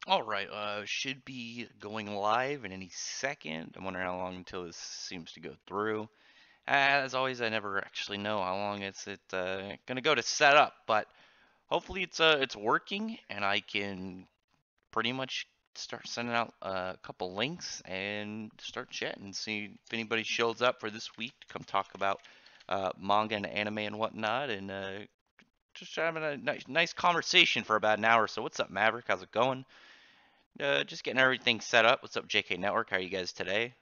All right, should be going live in any second. I'm wondering how long until this seems to go through. As always, I never actually know how long it's gonna go to set up, but hopefully it's working and I can pretty much start sending out a couple links and start chatting, see if anybody shows up for this week to come talk about manga and anime and whatnot, and just having a nice conversation for about an hour. So what's up, Maverick? How's it going? Just getting everything set up. What's up, JK Network? How are you guys today?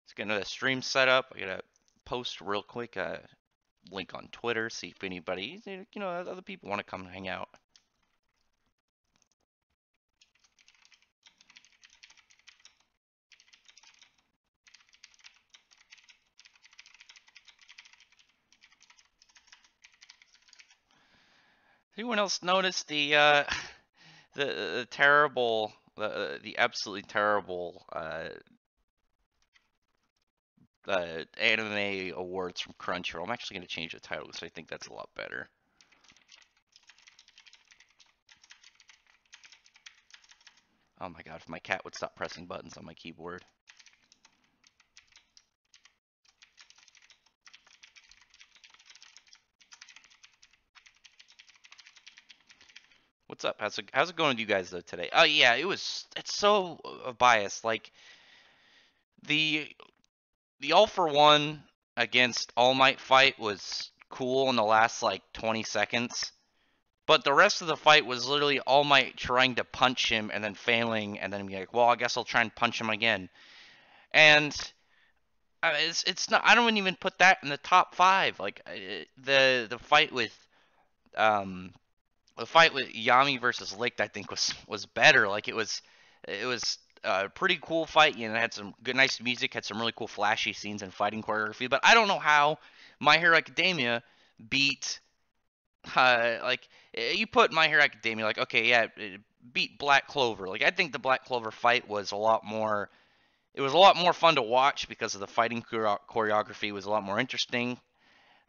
Let's get another stream set up. I gotta post real quick. Link on Twitter. See if anybody, other people want to come hang out. Anyone else notice the terrible, the absolutely terrible anime awards from Crunchyroll? I'm actually gonna change the title because I think that's a lot better. Oh my god, if my cat would stop pressing buttons on my keyboard. What's up? How's it going with you guys though today? Oh yeah, it's so biased. Like the the All for One against All Might fight was cool in the last like 20 seconds, but the rest of the fight was literally All Might trying to punch him and then failing, and then being like, well, I guess I'll try and punch him again. And it's not. I don't even put that in the top five. Like the fight with um the fight with Yami versus Licht, I think was better. Like it was a pretty cool fight. You know, it had some good, nice music, had some really cool flashy scenes and fighting choreography. But I don't know how My Hero Academia beat like you put My Hero Academia like okay, yeah, it beat Black Clover. Like I think the Black Clover fight was a lot more. It was a lot more fun to watch because of the fighting choreography was a lot more interesting.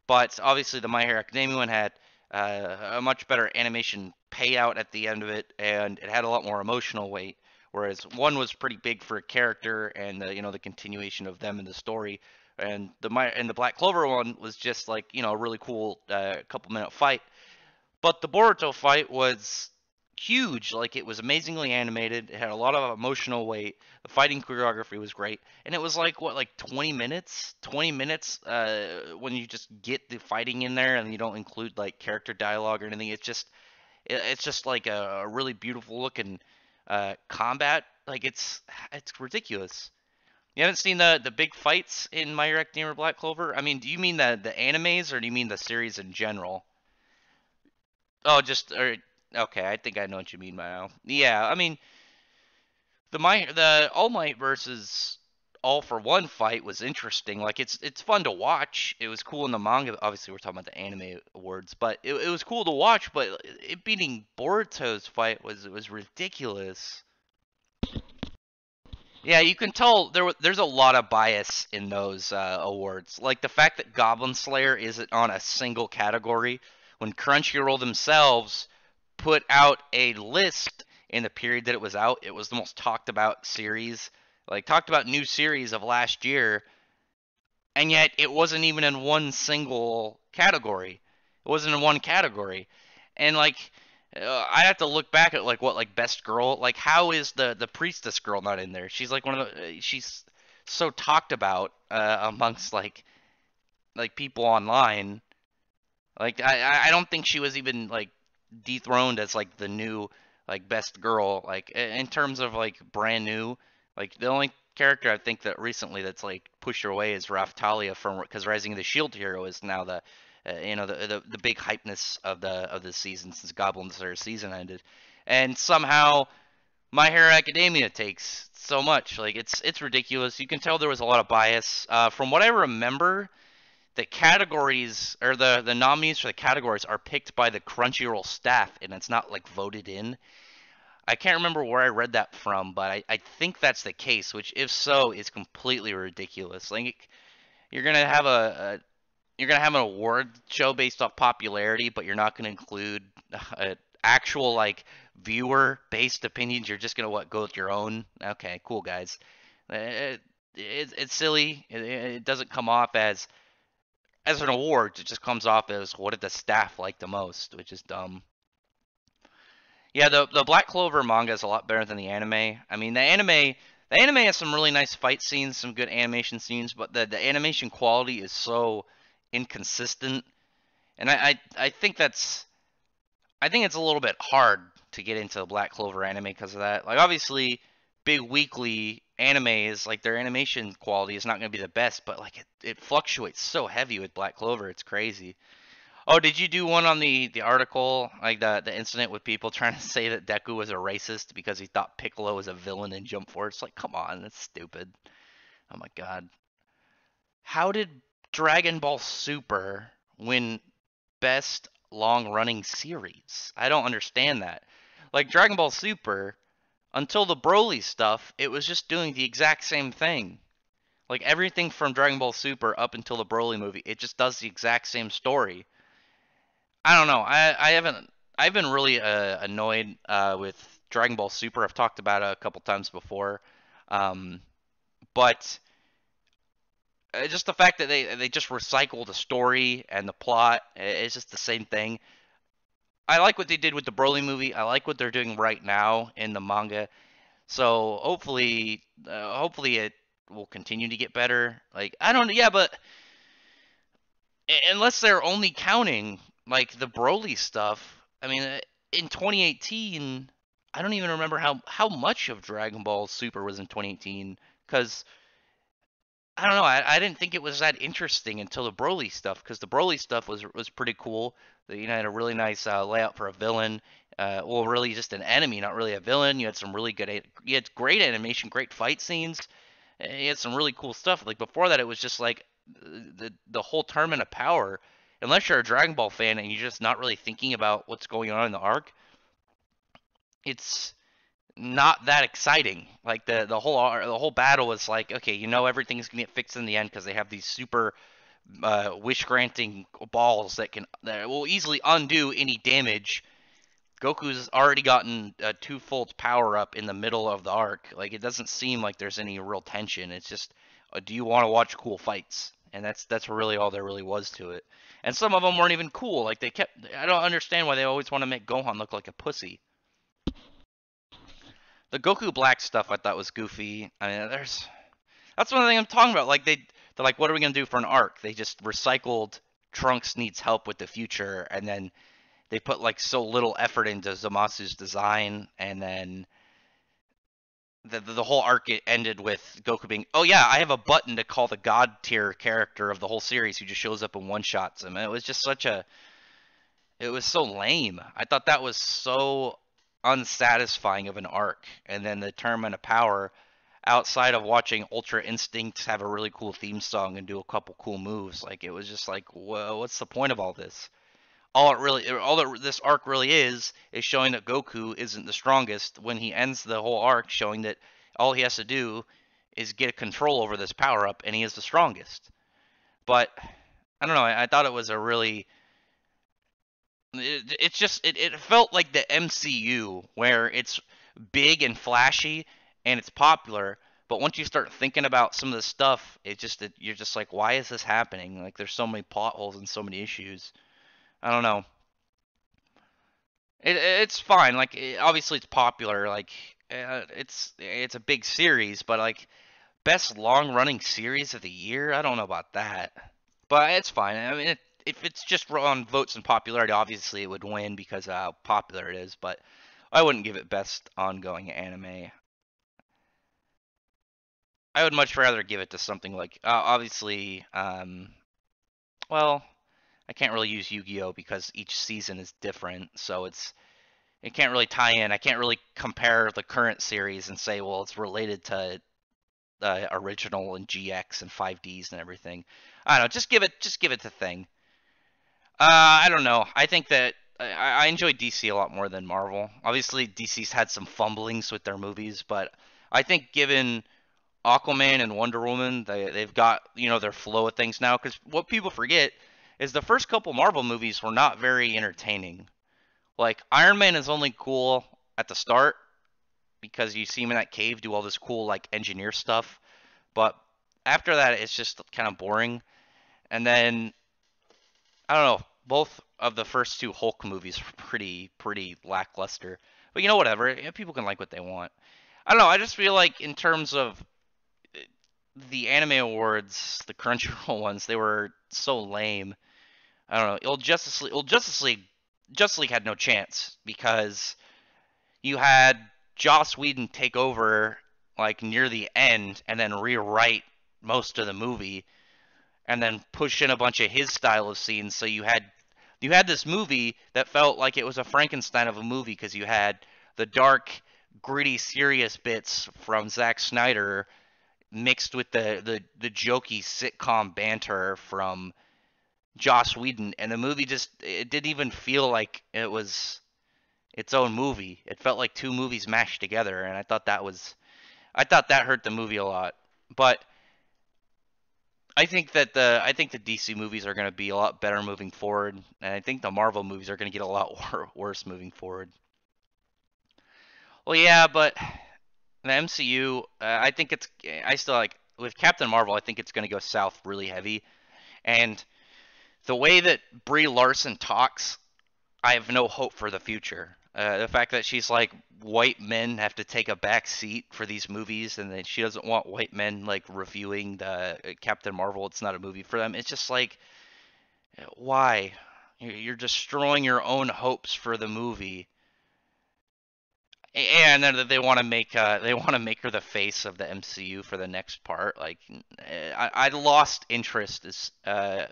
But obviously, the My Hero Academia one had a much better animation payout at the end of it, and it had a lot more emotional weight. Whereas one was pretty big for a character and the continuation of them in the story, and the Black Clover one was just like a really cool couple minute fight. But the Boruto fight was huge. Like it was amazingly animated. It had a lot of emotional weight. The fighting choreography was great, and it was like what, like 20 minutes? 20 minutes when you just get the fighting in there and you don't include like character dialogue or anything. It's just like a really beautiful looking combat. Like it's ridiculous. You haven't seen the big fights in My Hero Academia or Black Clover? I mean, do you mean the animes or do you mean the series in general? Oh, okay. I think I know what you mean by now. Yeah, I mean the All Might versus All for One fight was interesting. Like it's fun to watch. It was cool in the manga. Obviously, we're talking about the anime awards, but it was cool to watch. But it beating Boruto's fight was ridiculous. Yeah, you can tell there's a lot of bias in those awards. Like the fact that Goblin Slayer isn't on a single category when Crunchyroll themselves put out a list in the period that it was out. It was the most talked about series, like talked about new series of last year, and yet it wasn't even in one single category. It wasn't in one category, and like I'd have to look back at like what, like best girl, like how is the priestess girl not in there? She's like one of the she's so talked about amongst like people online. Like I don't think she was even like dethroned as like the new like best girl, like in terms of like brand new. Like the only character I think that recently that's like pushed her away is Raftalia from, because Rising of the Shield Hero is now the big hypeness of the season since Goblin Slayer season ended, and somehow My Hero Academia takes so much. Like it's ridiculous. You can tell there was a lot of bias. From what I remember, the categories or the nominees for the categories are picked by the Crunchyroll staff, and it's not like voted in. I can't remember where I read that from, but I think that's the case. Which, if so, is completely ridiculous. Like you're gonna have you're gonna have an award show based off popularity, but you're not gonna include actual like viewer based opinions, you're just gonna what go with your own. Okay, cool guys. It's silly. It doesn't come off as an award. It just comes off as what did the staff like the most, which is dumb. Yeah, the Black Clover manga is a lot better than the anime. I mean, the anime has some really nice fight scenes, some good animation scenes, but the animation quality is so inconsistent, and I think I think it's a little bit hard to get into the Black Clover anime because of that. Like obviously, big weekly animes like their animation quality is not going to be the best, but like it fluctuates so heavy with Black Clover, it's crazy. Oh, did you do one on the article, like the incident with people trying to say that Deku was a racist because he thought Piccolo was a villain in Jump Force? Like, come on, that's stupid. Oh my God. How did Dragon Ball Super win best long-running series? I don't understand that. Like Dragon Ball Super, until the Broly stuff, it was just doing the exact same thing. Like everything from Dragon Ball Super up until the Broly movie, it just does the exact same story. I don't know. I haven't. I've been really annoyed with Dragon Ball Super. I've talked about it a couple times before, um, but just the fact that they just recycle the story and the plot, it's just the same thing. I like what they did with the Broly movie. I like what they're doing right now in the manga. So hopefully it will continue to get better. Like I don't. Yeah, but unless they're only counting like the Broly stuff. I mean, in 2018, I don't even remember how much of Dragon Ball Super was in 2018 because I don't know. I didn't think it was that interesting until the Broly stuff because the Broly stuff was pretty cool. You know, had a really nice layout for a villain. Well, really just an enemy, not really a villain. You had some really good, you had great animation, great fight scenes. You had some really cool stuff. Like before that, it was just like the whole tournament of power. Unless you're a Dragon Ball fan and you're just not really thinking about what's going on in the arc, it's not that exciting. Like the whole battle is like, okay, you know everything's gonna get fixed in the end because they have these super wish granting balls that will easily undo any damage. Goku's already gotten a twofold power up in the middle of the arc. Like it doesn't seem like there's any real tension. It's just, do you want to watch cool fights? And that's really all there really was to it. And some of them weren't even cool. Like they kept, I don't understand why they always want to make Gohan look like a pussy. The Goku Black stuff I thought was goofy. I mean, that's one thing I'm talking about. Like they're like, what are we gonna do for an arc? They just recycled Trunks needs help with the future, and then they put like so little effort into Zamasu's design, and then the whole arc it ended with Goku being, oh yeah, I have a button to call the god tier character of the whole series who just shows up and one shots him. And it was just it was so lame. I thought that was so unsatisfying of an arc. And then the Tournament of Power, outside of watching Ultra Instinct have a really cool theme song and do a couple cool moves, like it was just like, well, what's the point of all this? All that this arc really is showing that Goku isn't the strongest. When he ends the whole arc, showing that all he has to do is get control over this power up, and he is the strongest. But I don't know. I thought it was a really. It's just it felt like the MCU where it's big and flashy and it's popular, but once you start thinking about some of the stuff, you're just like, why is this happening? Like there's so many potholes and so many issues. I don't know. It's fine. Like obviously it's popular. Like it's a big series, but like best long running series of the year, I don't know about that. But it's fine. I mean, if it's just on votes and popularity, obviously it would win because of how popular it is. But I wouldn't give it best ongoing anime. I would much rather give it to something like obviously. Well, I can't really use Yu-Gi-Oh because each season is different, so it can't really tie in. I can't really compare the current series and say, well, it's related to the original and GX and 5Ds and everything. I don't know. Just give it the thing. I don't know. I think that I enjoy DC a lot more than Marvel. Obviously, DC's had some fumblings with their movies, but I think given Aquaman and Wonder Woman, they've got their flow of things now. Because what people forget is the first couple Marvel movies were not very entertaining. Like Iron Man is only cool at the start because you see him in that cave do all this cool like engineer stuff, but after that it's just kind of boring. And then I don't know, both of the first two Hulk movies were pretty lackluster. But you know, whatever. People can like what they want. I don't know. I just feel like in terms of the anime awards, the Crunchyroll ones, they were so lame. I don't know. Justice League had no chance because you had Joss Whedon take over like near the end and then rewrite most of the movie and then push in a bunch of his style of scenes. So you had this movie that felt like it was a Frankenstein of a movie because you had the dark, gritty, serious bits from Zack Snyder mixed with the jokey sitcom banter from Joss Whedon, and the movie just it didn't even feel like it was its own movie. It felt like two movies mashed together, and I thought that hurt the movie a lot. But I think the DC movies are going to be a lot better moving forward, and I think the Marvel movies are going to get a lot worse moving forward. Well, yeah, but the MCU, I still like with Captain Marvel. I think it's going to go south really heavy, and the way that Brie Larson talks, I have no hope for the future. The fact that she's like white men have to take a back seat for these movies, and that she doesn't want white men like reviewing the Captain Marvel. It's not a movie for them. It's just like, why? You're destroying your own hopes for the movie, and then they want to make her the face of the MCU for the next part. Like, I lost interest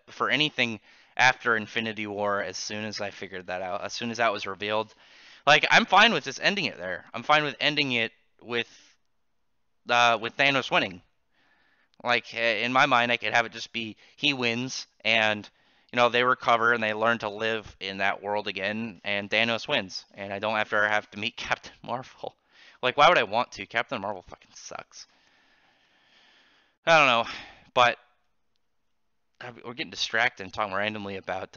for anything after Infinity War as soon as I figured that out. As soon as that was revealed, like I'm fine with just ending it there. I'm fine with ending it with Thanos winning. Like in my mind, I could have it just be he wins and they recover and they learn to live in that world again, and Thanos wins, and I don't have to meet Captain Marvel. Like, why would I want to? Captain Marvel fucking sucks. I don't know, but we're getting distracted and talking randomly about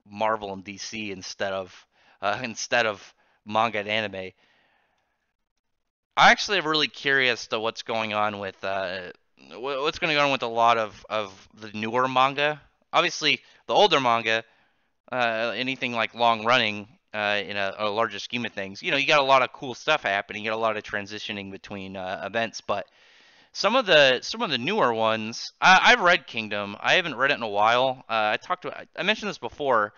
Marvel and DC instead of manga and anime. I actually am really curious to what's going on with a lot of the newer manga. Obviously, the older manga, anything like long running in a larger scheme of things, you got a lot of cool stuff happening. You got a lot of transitioning between events, but some of the newer ones, I've read Kingdom. I haven't read it in a while. I mentioned this before.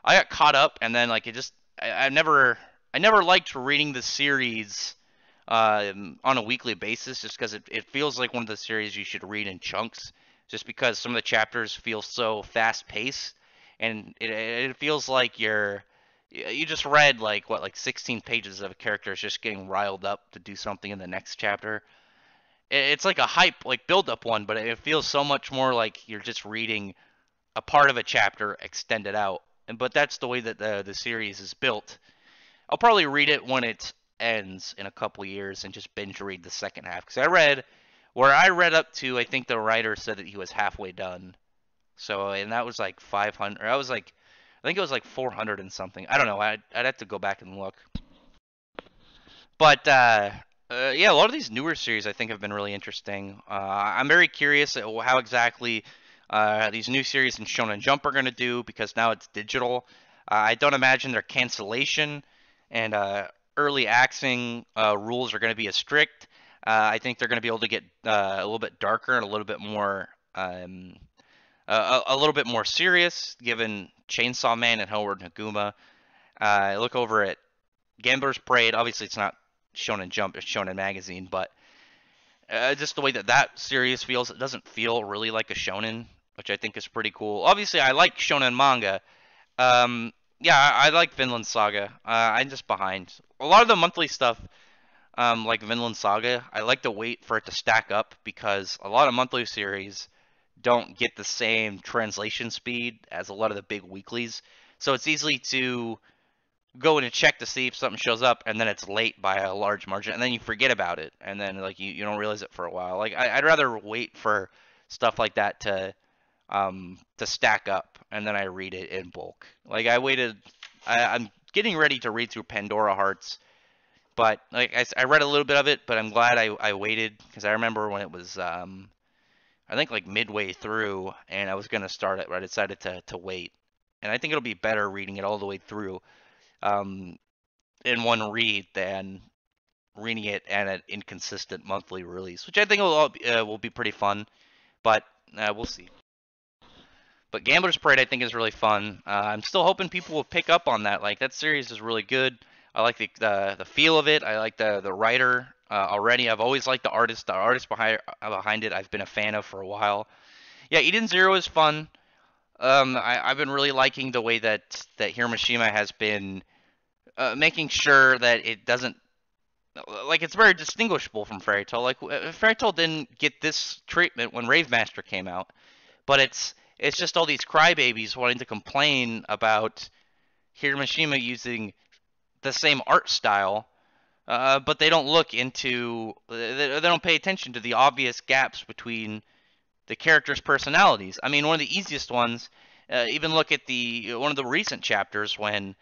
I got caught up, and then like it just I never liked reading the series on a weekly basis, just because it feels like one of the series you should read in chunks, just because some of the chapters feel so fast paced, and it feels like you just read like 16 pages of a character is just getting riled up to do something in the next chapter. It's like a hype like build up one, but it feels so much more like you're just reading a part of a chapter extended out. But that's the way that the series is built. I'll probably read it when it ends in a couple years and just binge read the second half, because I read up to, I think the writer said that he was halfway done. So, and that was like 500. I think it was like 400 and something. I don't know. I'd have to go back and look. But yeah, a lot of these newer series I think have been really interesting. I'm very curious at how exactly these new series in Shonen Jump are going to do, because now it's digital. I don't imagine their cancellation and early accessing rules are going to be as strict. I think they're going to be able to get a little bit darker and a little bit more serious, given Chainsaw Man and Howard Naguma. Look over at Gambler's Parade. Obviously, it's not Shonen Jump, it's Shonen Magazine, but just the way that series feels, it doesn't feel really like a shonen, which I think is pretty cool. Obviously, I like shonen manga. Yeah, I like Vinland Saga. I'm just behind. A lot of the monthly stuff, like Vinland Saga, I like to wait for it to stack up, because a lot of monthly series don't get the same translation speed as a lot of the big weeklies. So it's easy to go in and check to see if something shows up, and then it's late by a large margin, and then you forget about it, and then like you don't realize it for a while. Like I'd rather wait for stuff like that to to stack up, and then I read it in bulk. Like I waited. I'm getting ready to read through Pandora Hearts, but like I read a little bit of it, but I'm glad I waited because I remember when it was I think like midway through, and I was gonna start it, but I decided to wait, and I think it'll be better reading it all the way through um, in one read than reading it at an inconsistent monthly release, which I think will be pretty fun, but we'll see. But Gambler's Parade I think is really fun. I'm still hoping people will pick up on that. Like that series is really good. I like the feel of it. I like the writer already. I've always liked the artist. The artist behind it I've been a fan of for a while. Yeah, Eden Zero is fun. I've been really liking the way that Hiroshima has been making sure that it doesn't like it's very distinguishable from Fairy Tail. Like Fairy Tail didn't get this treatment when Rave Master came out, but it's just all these crybabies wanting to complain about Hiroshima using the same art style, but they don't look into they don't pay attention to the obvious gaps between the characters' personalities. I mean, one of the easiest ones. Even look at the one of the recent chapters when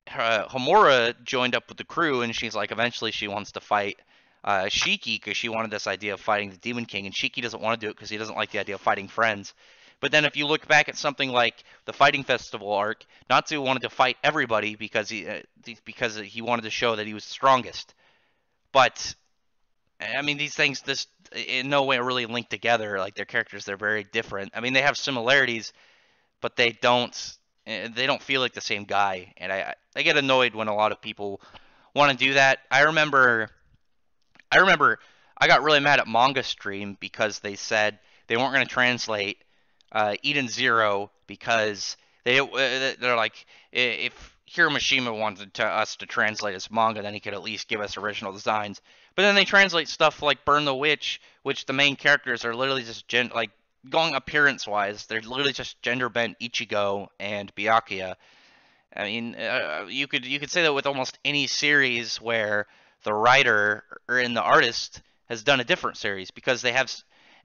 Homura joined up with the crew, and she's like, eventually she wants to fight Shiki because she wanted this idea of fighting the Demon King, and Shiki doesn't want to do it because he doesn't like the idea of fighting friends. But then if you look back at something like the Fighting Festival arc, Natsu wanted to fight everybody because he wanted to show that he was the strongest. But I mean, these things this in no way really linked together. Like their characters, they're very different. I mean, they have similarities, but they don't feel like the same guy. And I get annoyed when a lot of people want to do that. I remember I got really mad at Manga Stream because they said they weren't going to translate Eden Zero because they're like if Hiroshima wanted us to translate as manga, then he could at least give us original designs. But then they translate stuff like Burn the Witch, which the main characters are literally just like going appearance wise, they're literally just gender bent Ichigo and Byakuya. I mean, you could say that with almost any series where the writer or in the artist has done a different series because they have,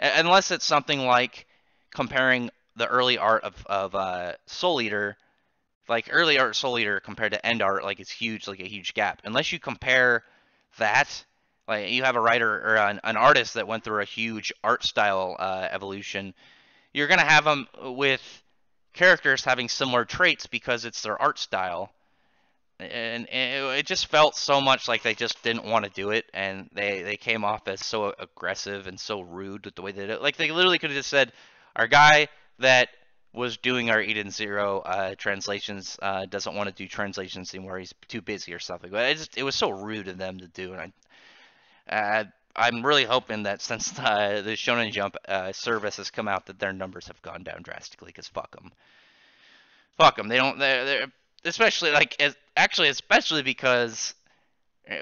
unless it's something like comparing the early art of Soul Eater, like early art Soul Eater compared to end art, like it's huge, like a huge gap. Unless you compare that, like you have a writer or an artist that went through a huge art style evolution, you're gonna have them with characters having similar traits because it's their art style, and it just felt so much like they just didn't want to do it, and they came off as so aggressive and so rude with the way they did it. Like they literally could have just said, our guy that was doing our Eden Zero translations doesn't want to do translations anymore. He's too busy or something. But it was so rude of them to do, and I'm really hoping that since the Shonen Jump service has come out, that their numbers have gone down drastically. Because fuck them. They don't. They're especially like especially because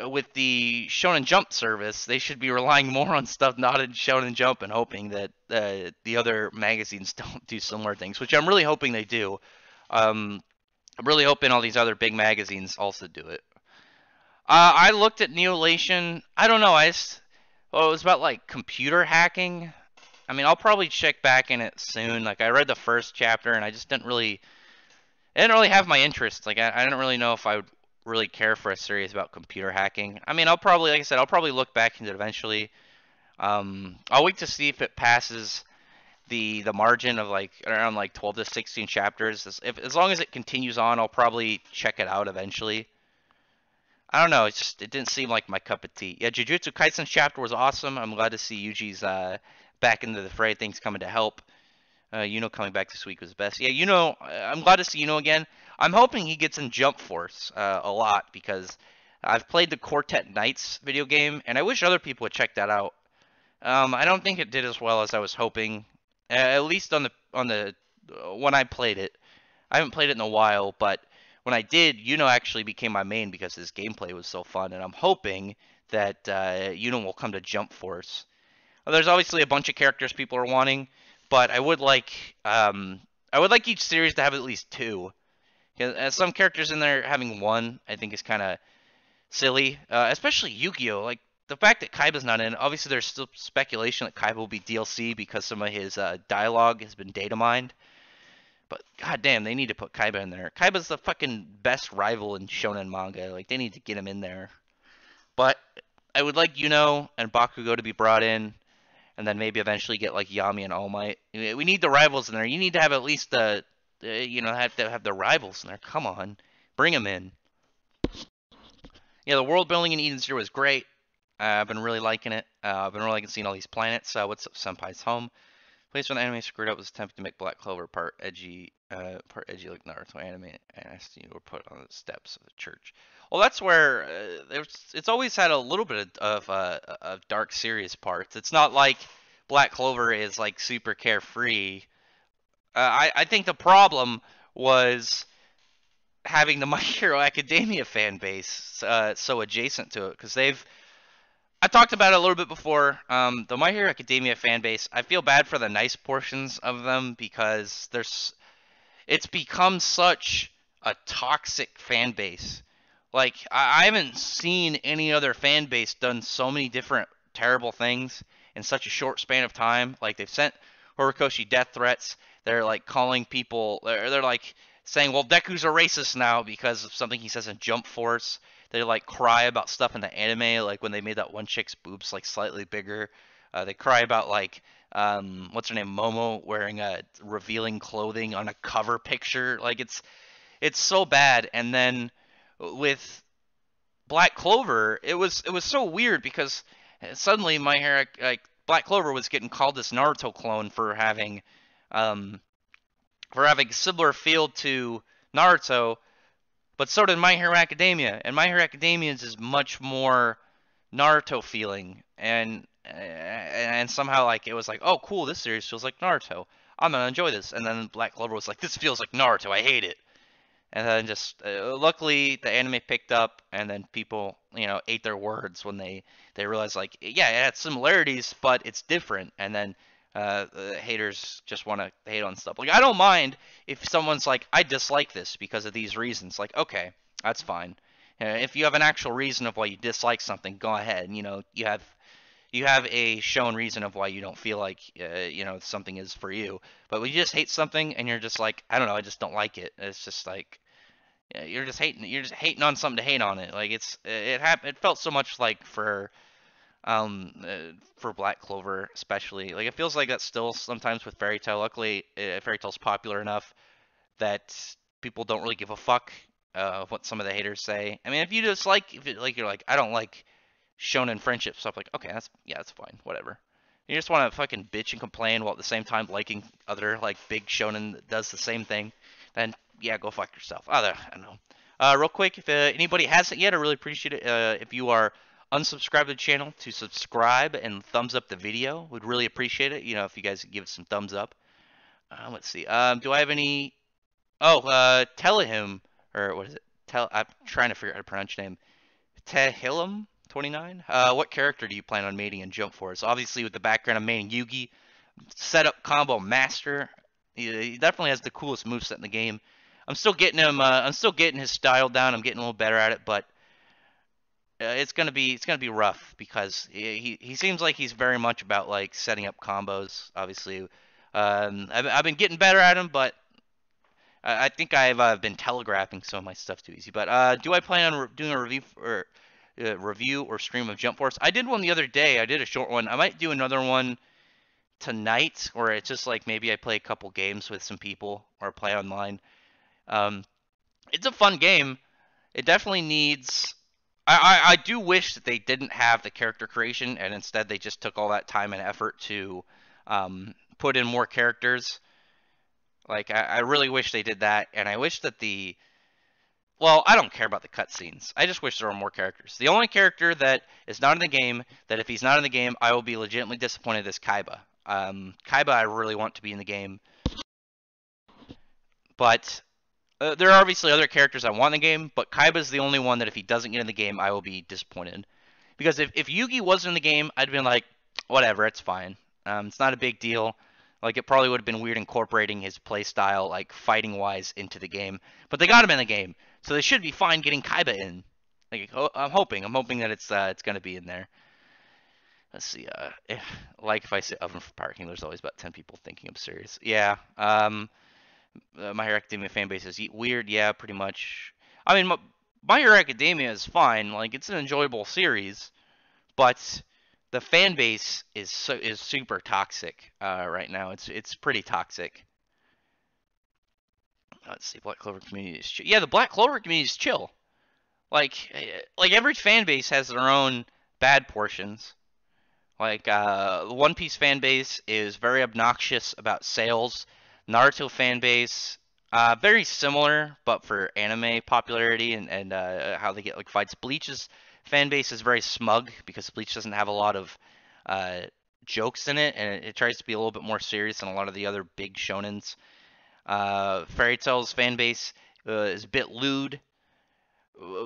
with the Shonen Jump service, they should be relying more on stuff not in Shonen Jump and hoping that the other magazines don't do similar things, which I'm really hoping they do. I'm really hoping all these other big magazines also do it. I looked at Neolation. I don't know. Well, it was about like computer hacking. I mean, I'll probably check back in it soon. Like I read the first chapter and I just didn't really have my interest. Like I didn't really know if I would really care for a series about computer hacking. I mean, like I said, I'll probably look back into it eventually. I'll wait to see if it passes the margin of like around like 12 to 16 chapters. As long as it continues on, I'll probably check it out eventually. I don't know. It didn't seem like my cup of tea. Yeah, Jujutsu Kaisen's chapter was awesome. I'm glad to see Yuji's back into the fray. Things coming to help. Coming back this week was best. Yeah, I'm glad to see again. I'm hoping he gets in Jump Force a lot because I've played the Quartet Knights video game, and I wish other people would check that out. I don't think it did as well as I was hoping, at least on the when I played it. I haven't played it in a while, but when I did, actually became my main because his gameplay was so fun, and I'm hoping that will come to Jump Force. There's obviously a bunch of characters people are wanting, but I would like each series to have at least two. Some characters in there having one, I think, is kind of silly, especially Yu-Gi-Oh. Like the fact that Kaiba's not in, obviously there's still speculation that Kaiba will be DLC because some of his dialogue has been data mined. But goddamn, they need to put Kaiba in there. Kaiba's the fucking best rival in shonen manga. Like they need to get him in there. But I would like Yuno and Bakugo to be brought in, and then maybe eventually get like Yami and All Might. We need the rivals in there. You need to have at least have to have the rivals in there. Come on, bring them in. Yeah, the world building in Eden Zero is great. I've been really liking it. I've been really liking seeing all these planets. What's up, Senpai's home? Place when the anime screwed up was attempting to make Black Clover part edgy like Naruto anime, and asked you were put on the steps of the church. Well, that's where it's always had a little bit of dark, serious parts. It's not like Black Clover is like super carefree. I think the problem was having the My Hero Academia fan base so adjacent to it, because I talked about it a little bit before. The My Hero Academia fan base, I feel bad for the nice portions of them because it's become such a toxic fan base. Like, I haven't seen any other fan base done so many different terrible things in such a short span of time. Like, they've sent Horikoshi death threats. They're like calling people, they're like saying, well, Deku's a racist now because of something he says in Jump Force. They like cry about stuff in the anime, like when they made that one chick's boobs like slightly bigger. They cry about like what's her name, Momo, wearing revealing clothing on a cover picture. Like it's so bad. And then with Black Clover, it was so weird because suddenly my hair like Black Clover was getting called this Naruto clone um for having similar feel to Naruto, but so did My Hero Academia, and My Hero Academia is much more Naruto feeling, and somehow like it was like, oh cool, this series feels like Naruto. I'm gonna enjoy this, and then Black Clover was like, this feels like Naruto, I hate it. And then just luckily the anime picked up, and then people ate their words when they realized like yeah, it had similarities, but it's different, and then the haters just want to hate on stuff. Like I don't mind if someone's like I dislike this because of these reasons. Like okay, that's fine. If you have an actual reason of why you dislike something, go ahead. You have a shown reason of why you don't feel like something is for you. But when you just hate something and you're just like I don't know, I just don't like it. It's just like you're just hating on something to hate on it. Like it felt so much like for Black Clover especially. Like it feels like that's still sometimes with Fairy Tail. Luckily, Fairy Tail's popular enough that people don't really give a fuck of what some of the haters say. I mean, if you just you're like I don't like shonen friendship stuff. Like okay, that's fine, whatever. You just want to fucking bitch and complain while at the same time liking other like big shonen that does the same thing, then yeah, go fuck yourself. I don't know. Real quick, if anybody hasn't yet, I really appreciate it if you are unsubscribe to the channel to subscribe and thumbs up the video. Would really appreciate it. If you guys could give it some thumbs up. Let's see. Do I have any? Oh, Telehim or what is it? I'm trying to figure out how to pronounce your name. Tehillim 29. What character do you plan on mating in Jump Force? Obviously, with the background of mating Yugi, setup combo master. He definitely has the coolest moveset in the game. I'm still getting him. I'm still getting his style down. I'm getting a little better at it, but it's gonna be rough because he seems like he's very much about like setting up combos. Obviously, I've been getting better at him, but I think I've been telegraphing some of my stuff too easy. But do I plan on doing a review or stream of Jump Force? I did one the other day. I did a short one. I might do another one tonight, where it's just like maybe I play a couple games with some people or play online. It's a fun game. It definitely needs. I do wish that they didn't have the character creation and instead they just took all that time and effort to put in more characters. Like I really wish they did that, and I wish that well, I don't care about the cutscenes. I just wish there were more characters. The only character that is not in the game, that if he's not in the game, I will be legitimately disappointed, is Kaiba. Kaiba I really want to be in the game. But there are obviously other characters I want in the game, but Kaiba's the only one that if he doesn't get in the game, I will be disappointed. Because if Yugi wasn't in the game, I'd been like, whatever, it's fine. It's not a big deal. Like, it probably would have been weird incorporating his playstyle, like, fighting-wise into the game. But they got him in the game, so they should be fine getting Kaiba in. Like, I'm hoping that it's going to be in there. let's see. Like if I say oven for parking, there's always about 10 people thinking I'm serious. Yeah. My Hero Academia fan base is weird. Yeah, pretty much. I mean, My Hero Academia is fine. Like it's an enjoyable series, but the fan base is super toxic right now. It's pretty toxic. Let's see. Black Clover community is chill. Yeah, the Black Clover community is chill. Like every fan base has their own bad portions. Like the One Piece fan base is very obnoxious about sales. Naruto fan base, very similar, but for anime popularity and how they get like fights. Bleach's fan base is very smug because Bleach doesn't have a lot of uh, jokes in it, and it tries to be a little bit more serious than a lot of the other big shonens. Fairy Tail's fan base is a bit lewd.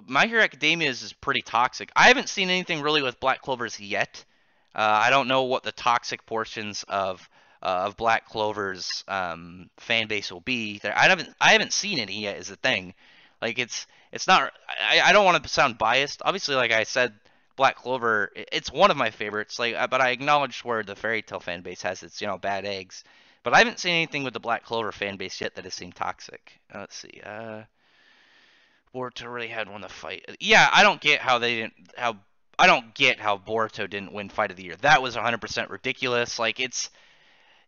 My Hero Academia is pretty toxic. I haven't seen anything really with Black Clover's yet. I don't know what the toxic portions of Black Clover's fan base will be. I haven't seen any yet. Is the thing. Like it's not. I don't want to sound biased. Obviously, like I said, Black Clover. It's one of my favorites. Like, but I acknowledge where the Fairy Tail fan base has its bad eggs. But I haven't seen anything with the Black Clover fan base yet that has seemed toxic. Let's see. Boruto really had won the fight. Yeah, I don't get how they didn't. How I don't get how Boruto didn't win Fight of the Year. That was 100% ridiculous. Like it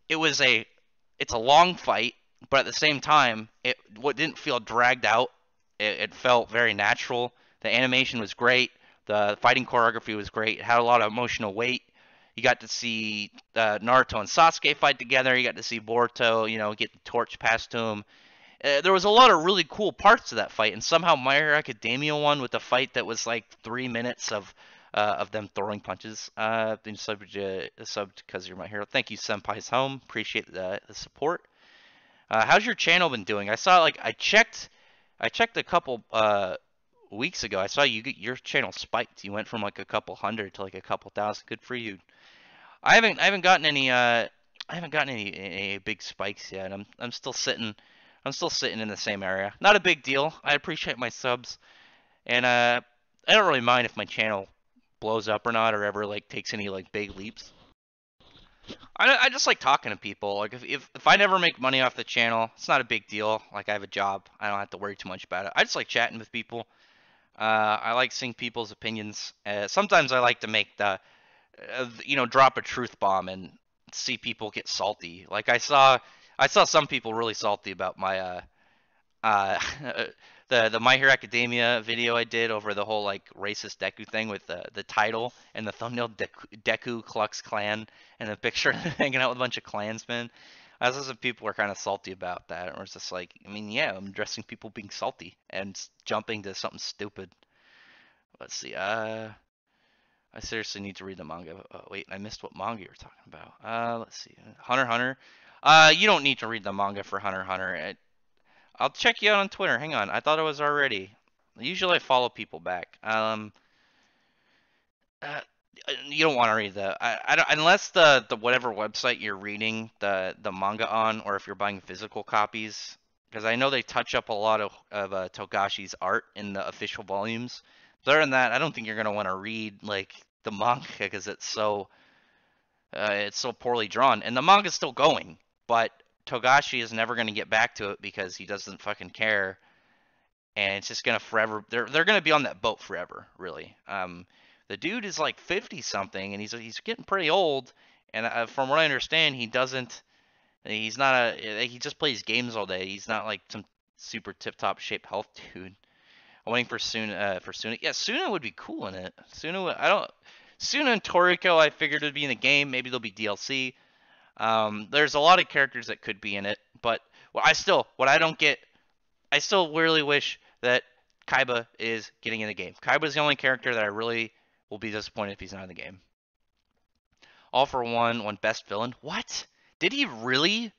was it's a long fight, but at the same time, it what didn't feel dragged out. It felt very natural. The animation was great. The fighting choreography was great. It had a lot of emotional weight. You got to see Naruto and Sasuke fight together. You got to see Boruto, get the torch passed to him. There was a lot of really cool parts to that fight, and somehow My Hero Academia won with a fight that was like 3 minutes of them throwing punches. Been subbed because you're my hero. Thank you, Senpai's Home. Appreciate the support. How's your channel been doing? I saw I checked a couple weeks ago. I saw your channel spiked. You went from like a couple hundred to like a couple thousand. Good for you. I haven't gotten any big spikes yet. I'm still sitting in the same area. Not a big deal. I appreciate my subs, and I don't really mind if my channel blows up or not, or ever like takes any like big leaps. I just like talking to people. Like if I never make money off the channel, it's not a big deal. Like I have a job, I don't have to worry too much about it. I just like chatting with people. I like seeing people's opinions. Sometimes I like to make drop a truth bomb and see people get salty. Like I saw some people really salty about my uh, the My Hero Academia video I did over the whole like racist Deku thing with the title and the thumbnail Deku Klux Klan and the picture hanging out with a bunch of Klansmen. I saw some people were kind of salty about that, or it's just like, I mean, yeah, I'm addressing people being salty and jumping to something stupid. Let's see. I seriously need to read the manga. Wait, I missed what manga you were talking about. Let's see. Hunter x Hunter. You don't need to read the manga for Hunter x Hunter. I'll check you out on Twitter. Hang on. I thought it was already. Usually I follow people back. Uh, you don't want to read I don't, unless the whatever website you're reading the manga on, or if you're buying physical copies, because I know they touch up a lot of Togashi's art in the official volumes. But other than that, I don't think you're gonna want to read like the manga because it's so poorly drawn, and the manga's still going, but Togashi is never gonna get back to it because he doesn't fucking care, and it's just gonna forever. They're gonna be on that boat forever, really. The dude is like 50 something, and he's getting pretty old. And from what I understand, he doesn't. He's not he just plays games all day. He's not like some super tip top shape health dude. I'm waiting for Suna. Yeah, Suna would be cool in it. Suna and Toriko, I figured would be in the game. Maybe there'll be DLC. There's a lot of characters that could be in it, but I still really wish that Kaiba is getting in the game. Kaiba's the only character that I really will be disappointed if he's not in the game. All for One won Best Villain. What? Did he really?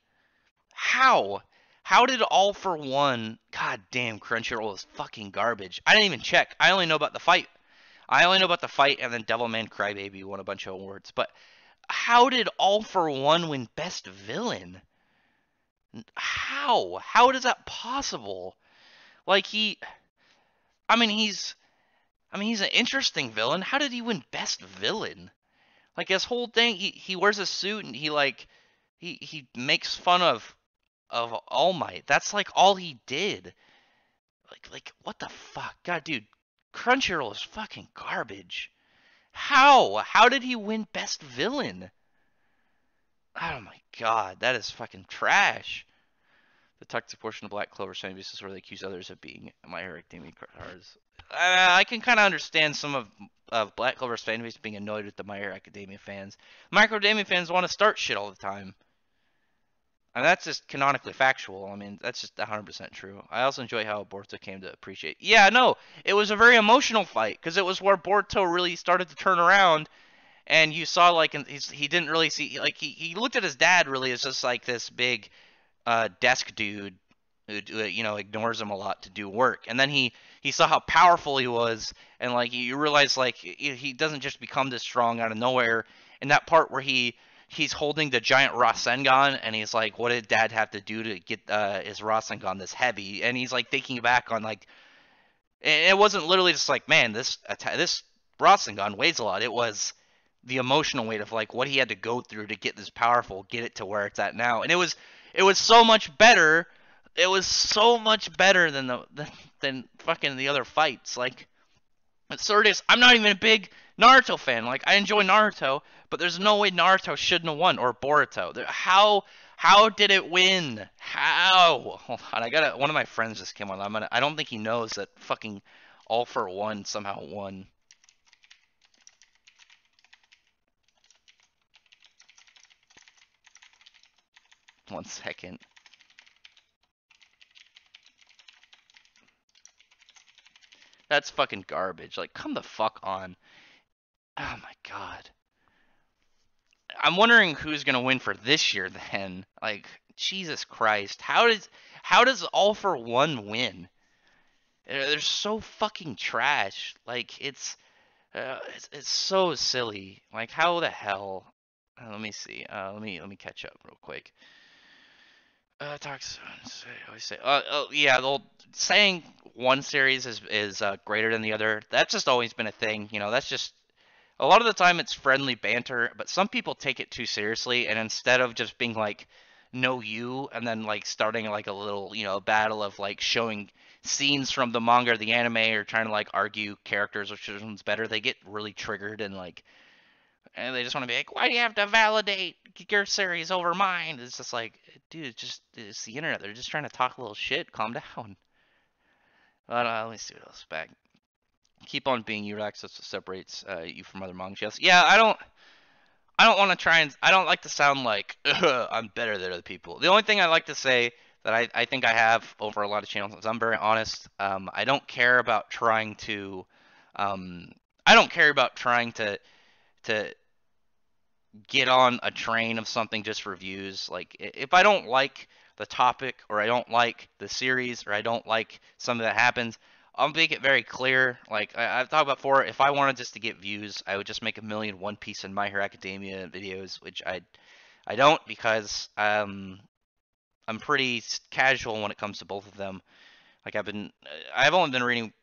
How? How did All for One? God damn, Crunchyroll is fucking garbage. I didn't even check. I only know about the fight. And then Devilman Crybaby won a bunch of awards. But how did All for One win Best Villain? How? How is that possible? Like I mean, he's an interesting villain. How did he win Best Villain? Like his whole thing, he wears a suit and he makes fun of All Might. That's like all he did. Like what the fuck, God, dude, Crunchyroll is fucking garbage. How did he win Best Villain? Oh my god, that is fucking trash. The toxic portion of Black Clover's fan base is where they accuse others of being My Hero Academia cards. I can kind of understand some of Black Clover's fan base being annoyed with the My Hero Academia fans. My Hero Academia fans want to start shit all the time. And that's just canonically factual. I mean, that's just 100% true. I also enjoy how Boruto came to appreciate. Yeah, no, it was a very emotional fight because it was where Boruto really started to turn around, and you saw like he didn't really see like he looked at his dad really as just like this big desk dude who ignores him a lot to do work, and then he saw how powerful he was, and like you realize like he doesn't just become this strong out of nowhere. In that part where he's holding the giant Rasengan, and he's like, what did Dad have to do to get his Rasengan this heavy? And he's like thinking back on like it wasn't literally just like, man, this Rasengan weighs a lot. It was the emotional weight of like what he had to go through to get this powerful, get it to where it's at now, and it was so much better. It was so much better than fucking the other fights. Like, it's serious. I'm not even a big Naruto fan. Like, I enjoy Naruto, but there's no way Naruto shouldn't have won, or Boruto. How did it win? How? Hold on, one of my friends just came on. I don't think he knows that fucking All for One somehow won. One second. That's fucking garbage. Like, come the fuck on. Oh my god. I'm wondering who's gonna win for this year then. Like, Jesus Christ. How does All for One win? They're so fucking trash. Like, it's so silly. Like, how the hell? Let me see. Let me catch up real quick. Talks. I always say. Oh yeah. The old saying one series is greater than the other. That's just always been a thing. That's just a lot of the time it's friendly banter, but some people take it too seriously, and instead of just being like, "know you," and then like starting like a little battle of like showing scenes from the manga or the anime, or trying to like argue characters which one's better, they get really triggered and they just want to be like, why do you have to validate your series over mine? It's just like, dude, it's the internet. They're just trying to talk a little shit. Calm down. Let me see what else back. Keep on being you, Rex. That's what separates you from other manga channels. Yeah, I don't want to try and I don't like to sound like I'm better than other people. The only thing I like to say that I think I have over a lot of channels is I'm very honest. I don't care about trying to I don't care about trying to get on a train of something just for views. Like, if I don't like the topic, or I don't like the series, or I don't like something that happens, I'll make it very clear. Like, I've talked about before, if I wanted just to get views, I would just make a million One Piece and My Hero Academia videos, which I don't, because I'm pretty casual when it comes to both of them. Like, I've only been reading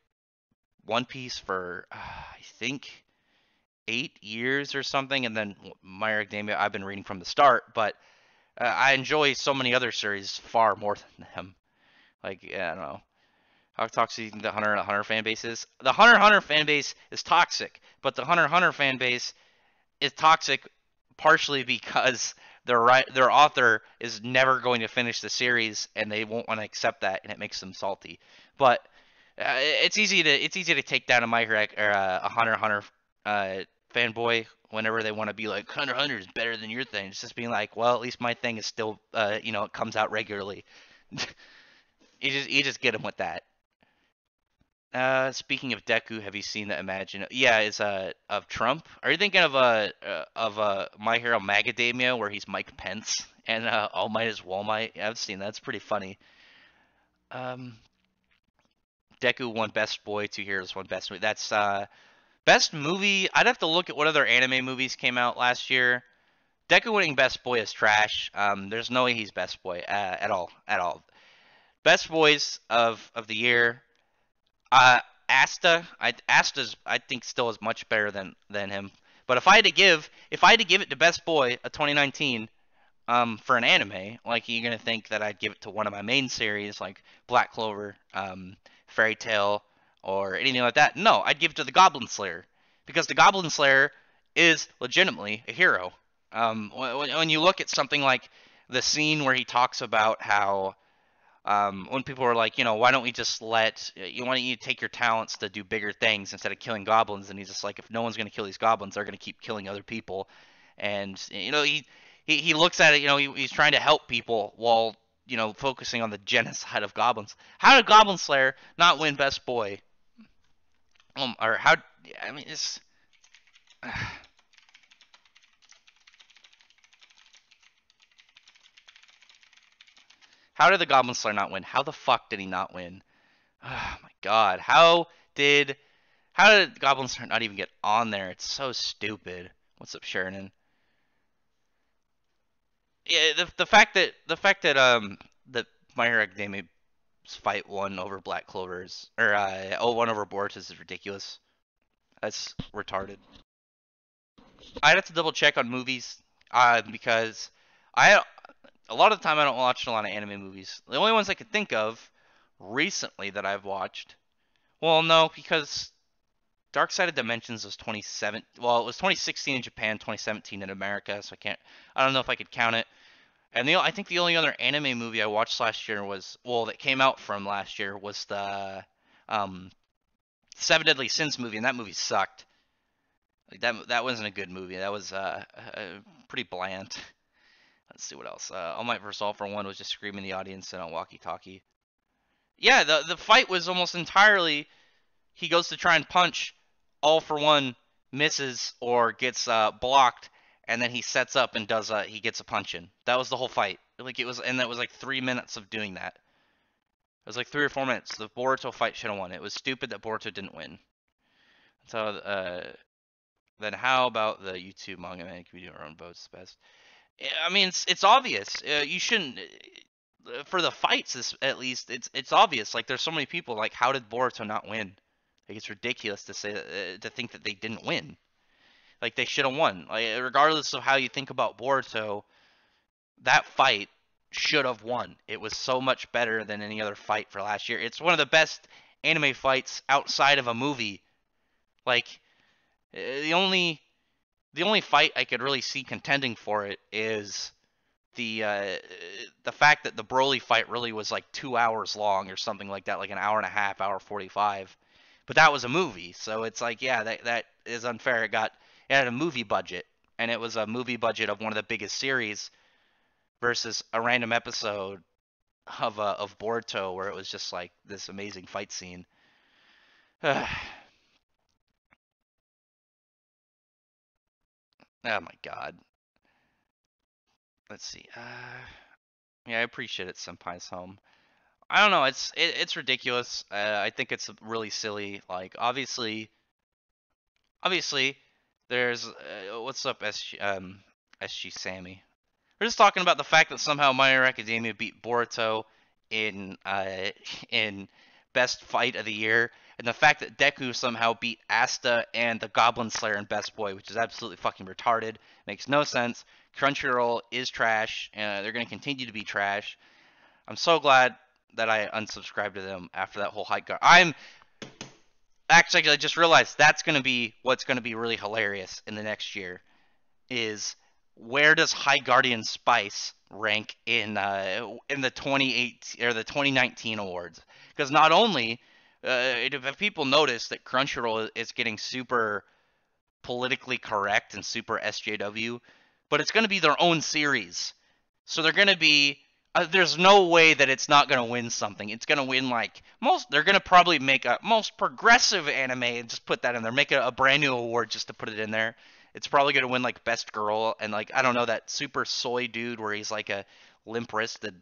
One Piece for I think 8 years or something, and then My Hero Academia I've been reading from the start, but I enjoy so many other series far more than them. Like, yeah, I don't know. How toxic the Hunter x Hunter fan base is? The Hunter x Hunter fan base is toxic, but the Hunter x Hunter fan base is toxic partially because their author is never going to finish the series, and they won't want to accept that, and it makes them salty. But it's easy to take down a My Hero or a Hunter x Hunter fanboy whenever they want to be like, Hunter x Hunter is better than your thing. It's just being like, well, at least my thing is still it comes out regularly. You just get them with that. Speaking of Deku, have you seen the Imagine? Yeah, it's of Trump. Are you thinking of My Hero Macadamia, where he's Mike Pence and All Might is Wall Might? Yeah, I've seen that. It's pretty funny. Um, Deku won Best Boy, Two Heroes won Best Movie. That's Best Movie. I'd have to look at what other anime movies came out last year. Deku winning Best Boy is trash. There's no way he's Best Boy at all, at all. Best Boys of the year. Asta's I think still is much better than him. But if I had to give it to Best Boy of 2019, for an anime, like you're gonna think that I'd give it to one of my main series like Black Clover, Fairy Tail, or anything like that. No, I'd give it to the Goblin Slayer because the Goblin Slayer is legitimately a hero. When you look at something like the scene where he talks about how when people were like, why don't we just why don't you take your talents to do bigger things instead of killing goblins? And he's just like, if no one's going to kill these goblins, they're going to keep killing other people. And he looks at it, he's trying to help people while focusing on the genocide of goblins. How did Goblin Slayer not win Best Boy? Or how? I mean, it's how did the Goblin Slayer not win? How the fuck did he not win? Oh my god. How did Goblin Slayer not even get on there? It's so stupid. What's up, Sheridan? Yeah, the fact that My Hero Academia's fight won over Black Clover's or won over Boruto's is ridiculous. That's retarded. I'd have to double check on movies, because I a lot of the time I don't watch a lot of anime movies. The only ones I could think of recently that I've watched. Well, no, because Dark Side of Dimensions was 27. Well, it was 2016 in Japan, 2017 in America. So I don't know if I could count it. And I think the only other anime movie I watched last year that came out from last year was the um, Seven Deadly Sins movie, and that movie sucked. Like that wasn't a good movie. That was pretty bland. Let's see what else. All Might vs. All for One was just screaming the audience and on walkie-talkie. Yeah, the fight was almost entirely he goes to try and punch, All for One misses or gets blocked, and then he sets up and he gets a punch in. That was the whole fight. And that was like 3 minutes of doing that. It was like 3 or 4 minutes. The Boruto fight should have won. It was stupid that Boruto didn't win. So then how about the YouTube manga man? Can we do our own votes best? I mean, it's obvious. You shouldn't. For the fights, at least, it's obvious. Like, there's so many people. Like, how did Boruto not win? Like, it's ridiculous to say to think that they didn't win. Like, they should have won. Like, regardless of how you think about Boruto, that fight should have won. It was so much better than any other fight for last year. It's one of the best anime fights outside of a movie. Like, the only fight I could really see contending for it is the fact that the Broly fight really was like 2 hours long or something like that, like an hour and a half, hour 45. But that was a movie, so it's like, yeah, that is unfair. It had a movie budget, and it was a movie budget of one of the biggest series versus a random episode of Boruto where it was just like this amazing fight scene. Oh my god. Let's see. Yeah, I appreciate it, Senpai's Home. I don't know. It's ridiculous. I think it's really silly. Like, obviously, there's what's up, SG Sammy. We're just talking about the fact that somehow My Hero Academia beat Boruto in in Best Fight of the Year, and the fact that Deku somehow beat Asta and the Goblin Slayer in Best Boy, which is absolutely fucking retarded. Makes no sense. Crunchyroll is trash, and they're going to continue to be trash. I'm so glad that I unsubscribed to them after that whole hike. I just realized that's going to be what's going to be really hilarious in the next year is where does High Guardian Spice rank in the 2018 or the 2019 awards? Because not only if people notice that Crunchyroll is getting super politically correct and super SJW, but it's going to be their own series, so they're going to be. There's no way that it's not going to win something. It's going to win like most. They're going to probably make a most progressive anime and just put that in there. Make a brand new award just to put it in there. It's probably going to win like best girl and like I don't know that super soy dude where he's like a limp-wristed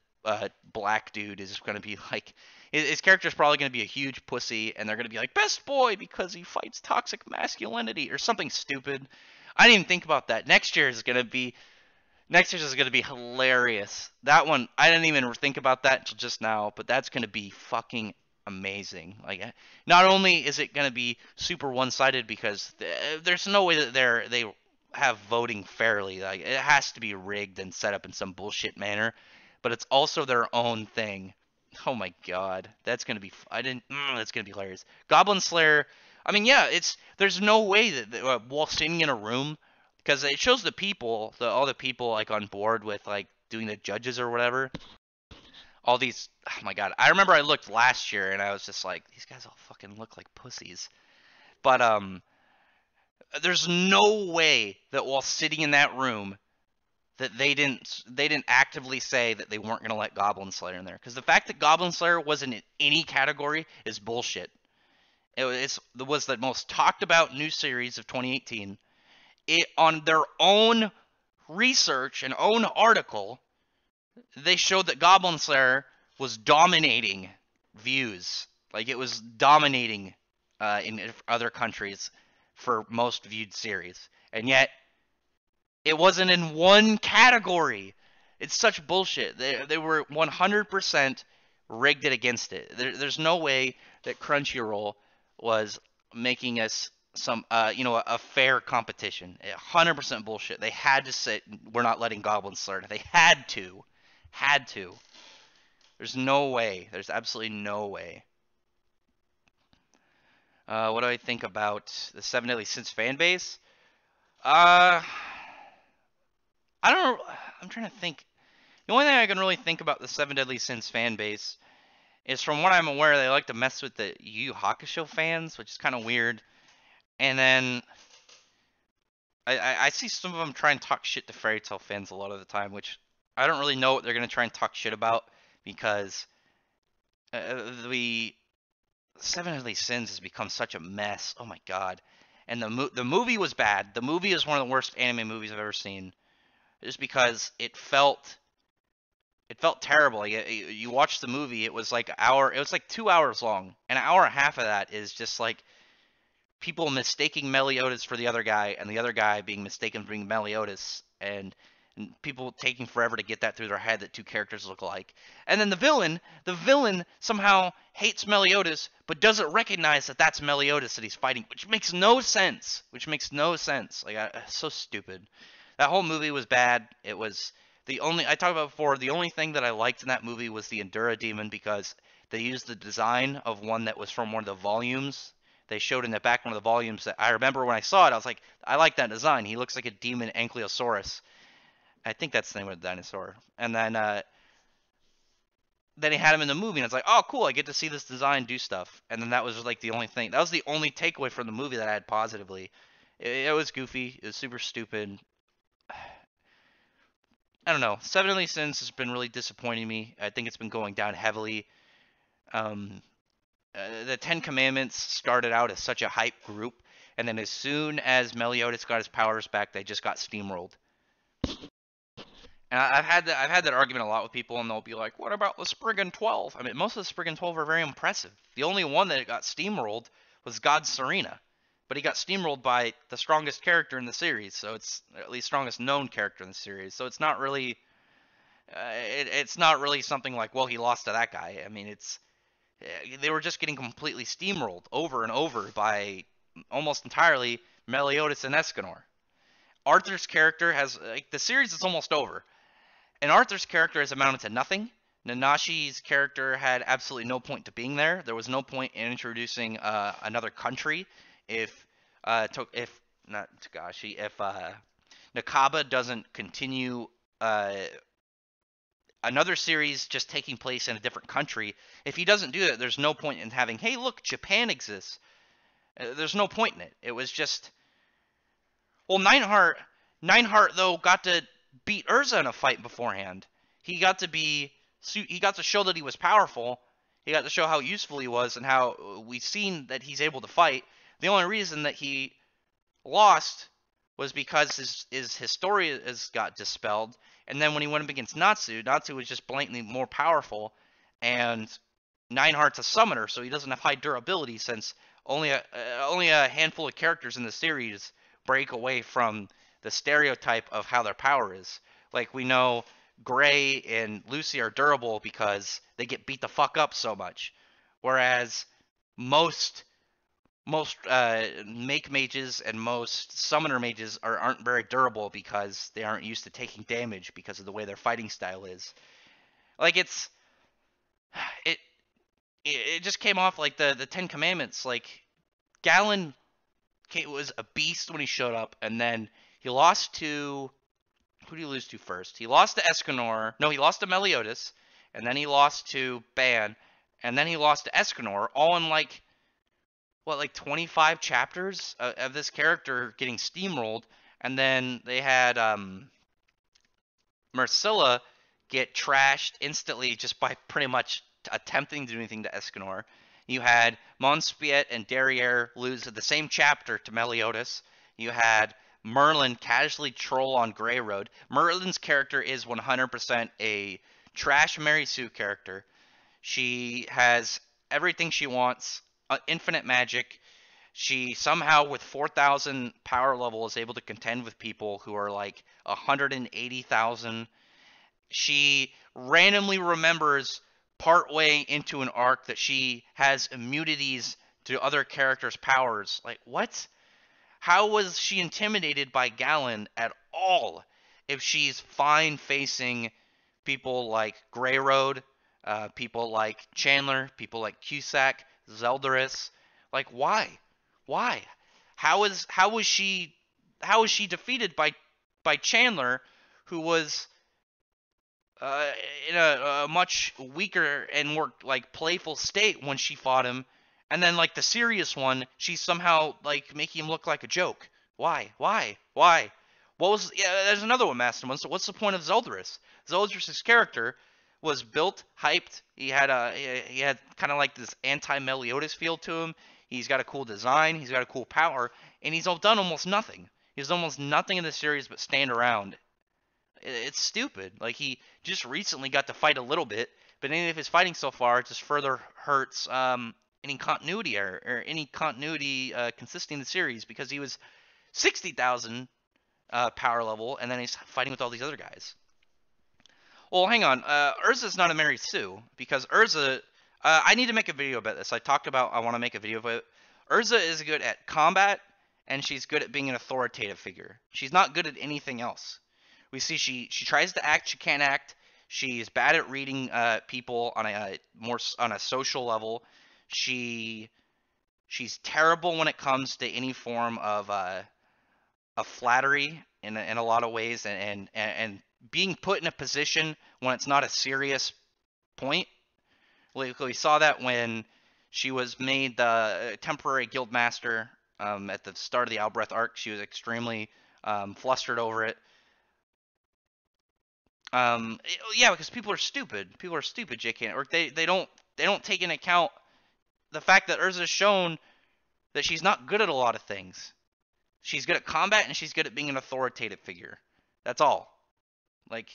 black dude is going to be like his character's probably going to be a huge pussy and they're going to be like best boy because he fights toxic masculinity or something stupid. I didn't even think about that. Next year's is going to be hilarious. That one, I didn't even think about that until just now, but that's going to be fucking amazing. Like, not only is it going to be super one-sided because there's no way that have voting fairly. Like it has to be rigged and set up in some bullshit manner, but it's also their own thing. Oh my god, that's gonna be. I didn't. That's gonna be hilarious. Goblin Slayer. I mean, yeah, it's there's no way that while sitting in a room, because it shows the people, all the people like on board with like doing the judges or whatever. All these. Oh my god, I remember I looked last year and I was just like, these guys all fucking look like pussies. But there's no way that while sitting in that room that they didn't actively say that they weren't going to let Goblin Slayer in there, because the fact that Goblin Slayer wasn't in any category is bullshit. It was the most talked about new series of 2018. It on their own research and own article, they showed that Goblin Slayer was dominating views. Like it was dominating in other countries for most viewed series, and yet it wasn't in one category. It's such bullshit. They were 100% rigged it against it. There's no way that Crunchyroll was making us a fair competition. 100% bullshit. They had to say we're not letting Goblin Slayer. They had to. Had to. There's no way. There's absolutely no way. What do I think about the Seven Deadly Sins fan base? Uh, I don't. I'm trying to think. The only thing I can really think about the Seven Deadly Sins fan base is, from what I'm aware, they like to mess with the Yu Yu Hakusho fans, which is kind of weird. And then I see some of them try and talk shit to Fairy Tail fans a lot of the time, which I don't really know what they're gonna try and talk shit about, because the Seven Deadly Sins has become such a mess. Oh my god. And the movie was bad. The movie is one of the worst anime movies I've ever seen, just because it felt terrible. You watch the movie, it was like it was like 2 hours long. An hour and a half of that is just like people mistaking Meliodas for the other guy, and the other guy being mistaken for being Meliodas, and people taking forever to get that through their head that two characters look alike. And then the villain somehow hates Meliodas, but doesn't recognize that that's Meliodas that he's fighting, which makes no sense. Like, so stupid. That whole movie was bad. It was I talked about before, the only thing that I liked in that movie was the Endura Demon, because they used the design of one that was from one of the volumes. They showed in the back one of the volumes that I remember when I saw it, I was like, I like that design. He looks like a demon ankylosaurus. I think that's the name of the dinosaur. And then he had him in the movie, and it's like, oh, cool, I get to see this design do stuff. And then that was like the only thing. That was the only takeaway from the movie that I had positively. It was goofy. It was super stupid. I don't know. Seven Deadly Sins has been really disappointing me. I think it's been going down heavily. Um, the Ten Commandments started out as such a hype group, and then as soon as Meliodas got his powers back, they just got steamrolled. And I've had that argument a lot with people, and they'll be like, "What about the Spriggan 12?" I mean, most of the Spriggan 12 are very impressive. The only one that got steamrolled was God Serena, but he got steamrolled by the strongest character in the series, so it's at least strongest known character in the series. So it's not really, it's not really something like, well, he lost to that guy. I mean, they were just getting completely steamrolled over and over by almost entirely Meliodas and Escanor. Arthur's character has, like, the series is almost over, and Arthur's character has amounted to nothing. Nanashi's character had absolutely no point to being there. There was no point in introducing another country if not Tagashi, if Nakaba doesn't continue another series just taking place in a different country. If he doesn't do that, there's no point in having, hey, look, Japan exists. There's no point in it. It was just, well, Nineheart though got to beat Urza in a fight beforehand. He got to show that he was powerful. He got to show how useful he was and how we've seen that he's able to fight. The only reason that he lost was because his story has got dispelled. And then when he went up against Natsu was just blatantly more powerful, and Nineheart's a summoner, so he doesn't have high durability, since only a handful of characters in the series break away from the stereotype of how their power is. Like, we know Gray and Lucy are durable because they get beat the fuck up so much, whereas most most make mages and most summoner mages aren't very durable because they aren't used to taking damage because of the way their fighting style is. Like it it just came off like the Ten Commandments. Like Galen was a beast when he showed up, and then he lost to who did he lose to first? He lost to Escanor. No, he lost to Meliodas, and then he lost to Ban, and then he lost to Escanor, all in like what, like 25 chapters of this character getting steamrolled, and then they had Marcilla get trashed instantly just by pretty much attempting to do anything to Escanor. You had Monspiet and Derriere lose the same chapter to Meliodas. You had Merlin casually troll on Grey Road. Merlin's character is 100% a trash Mary Sue character. She has everything she wants, infinite magic. She somehow, with 4,000 power level, is able to contend with people who are like 180,000. She randomly remembers partway into an arc that she has immunities to other characters' powers. Like, what? How was she intimidated by Galen at all if she's fine facing people like Grey Road, people like Chandler, people like Cusack, Zeldaris? Like, why? Why? How was she defeated by Chandler, who was uh, in a much weaker and more like playful state when she fought him, and then like the serious one, she's somehow like making him look like a joke. Why? Why? Why? What was? Yeah, there's another one, Master One. So what's the point of Zeldaris? Zeldaris' character was built, hyped. He had kind of like this anti-Meliodas feel to him. He's got a cool design. He's got a cool power, and he's all done almost nothing. He's almost nothing in the series but stand around. It's stupid. Like he just recently got to fight a little bit, but any of his fighting so far just further hurts any continuity or any continuity consisting in the series because he was 60,000 power level, and then he's fighting with all these other guys. Well, hang on. Urza's not a Mary Sue because Urza. I need to make a video about this. I talked about I want to make a video of it. Urza is good at combat, and she's good at being an authoritative figure. She's not good at anything else. We see she tries to act, she can't act. She's bad at reading people on a more on a social level. She she's terrible when it comes to any form of flattery in a lot of ways, and being put in a position when it's not a serious point. We saw that when she was made the temporary guild master at the start of the Albrecht arc. She was extremely flustered over it. Yeah, because people are stupid. People are stupid, JK Network. They don't take into account the fact that Urza's shown that she's not good at a lot of things. She's good at combat and she's good at being an authoritative figure. That's all. Like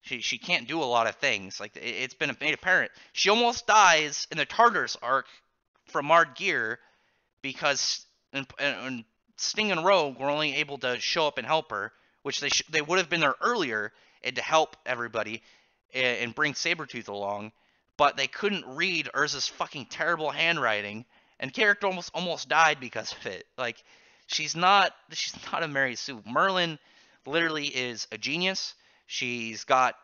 she can't do a lot of things. Like it's been made apparent. She almost dies in the Tartarus arc from Mard Gear because and Sting and Rogue were only able to show up and help her, which they would have been there earlier and to help everybody and bring Sabretooth along, but they couldn't read Urza's fucking terrible handwriting, and character almost died because of it. Like she's not a Mary Sue. Merlin literally is a genius. She's got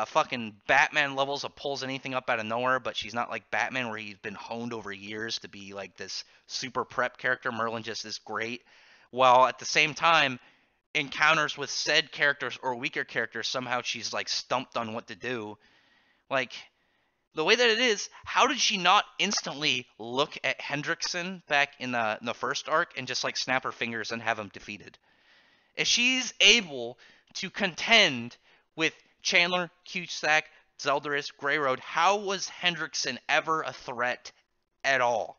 fucking Batman levels of pulls anything up out of nowhere, but she's not like Batman where he's been honed over years to be like this super prep character. Merlin just is great. While at the same time, encounters with said characters or weaker characters, somehow she's like stumped on what to do. Like the way that it is, how did she not instantly look at Hendrickson back in the first arc and just like snap her fingers and have him defeated? If she's able to contend with Chandler, Cusack, Zeldaris, Grey Road, how was Hendrickson ever a threat at all?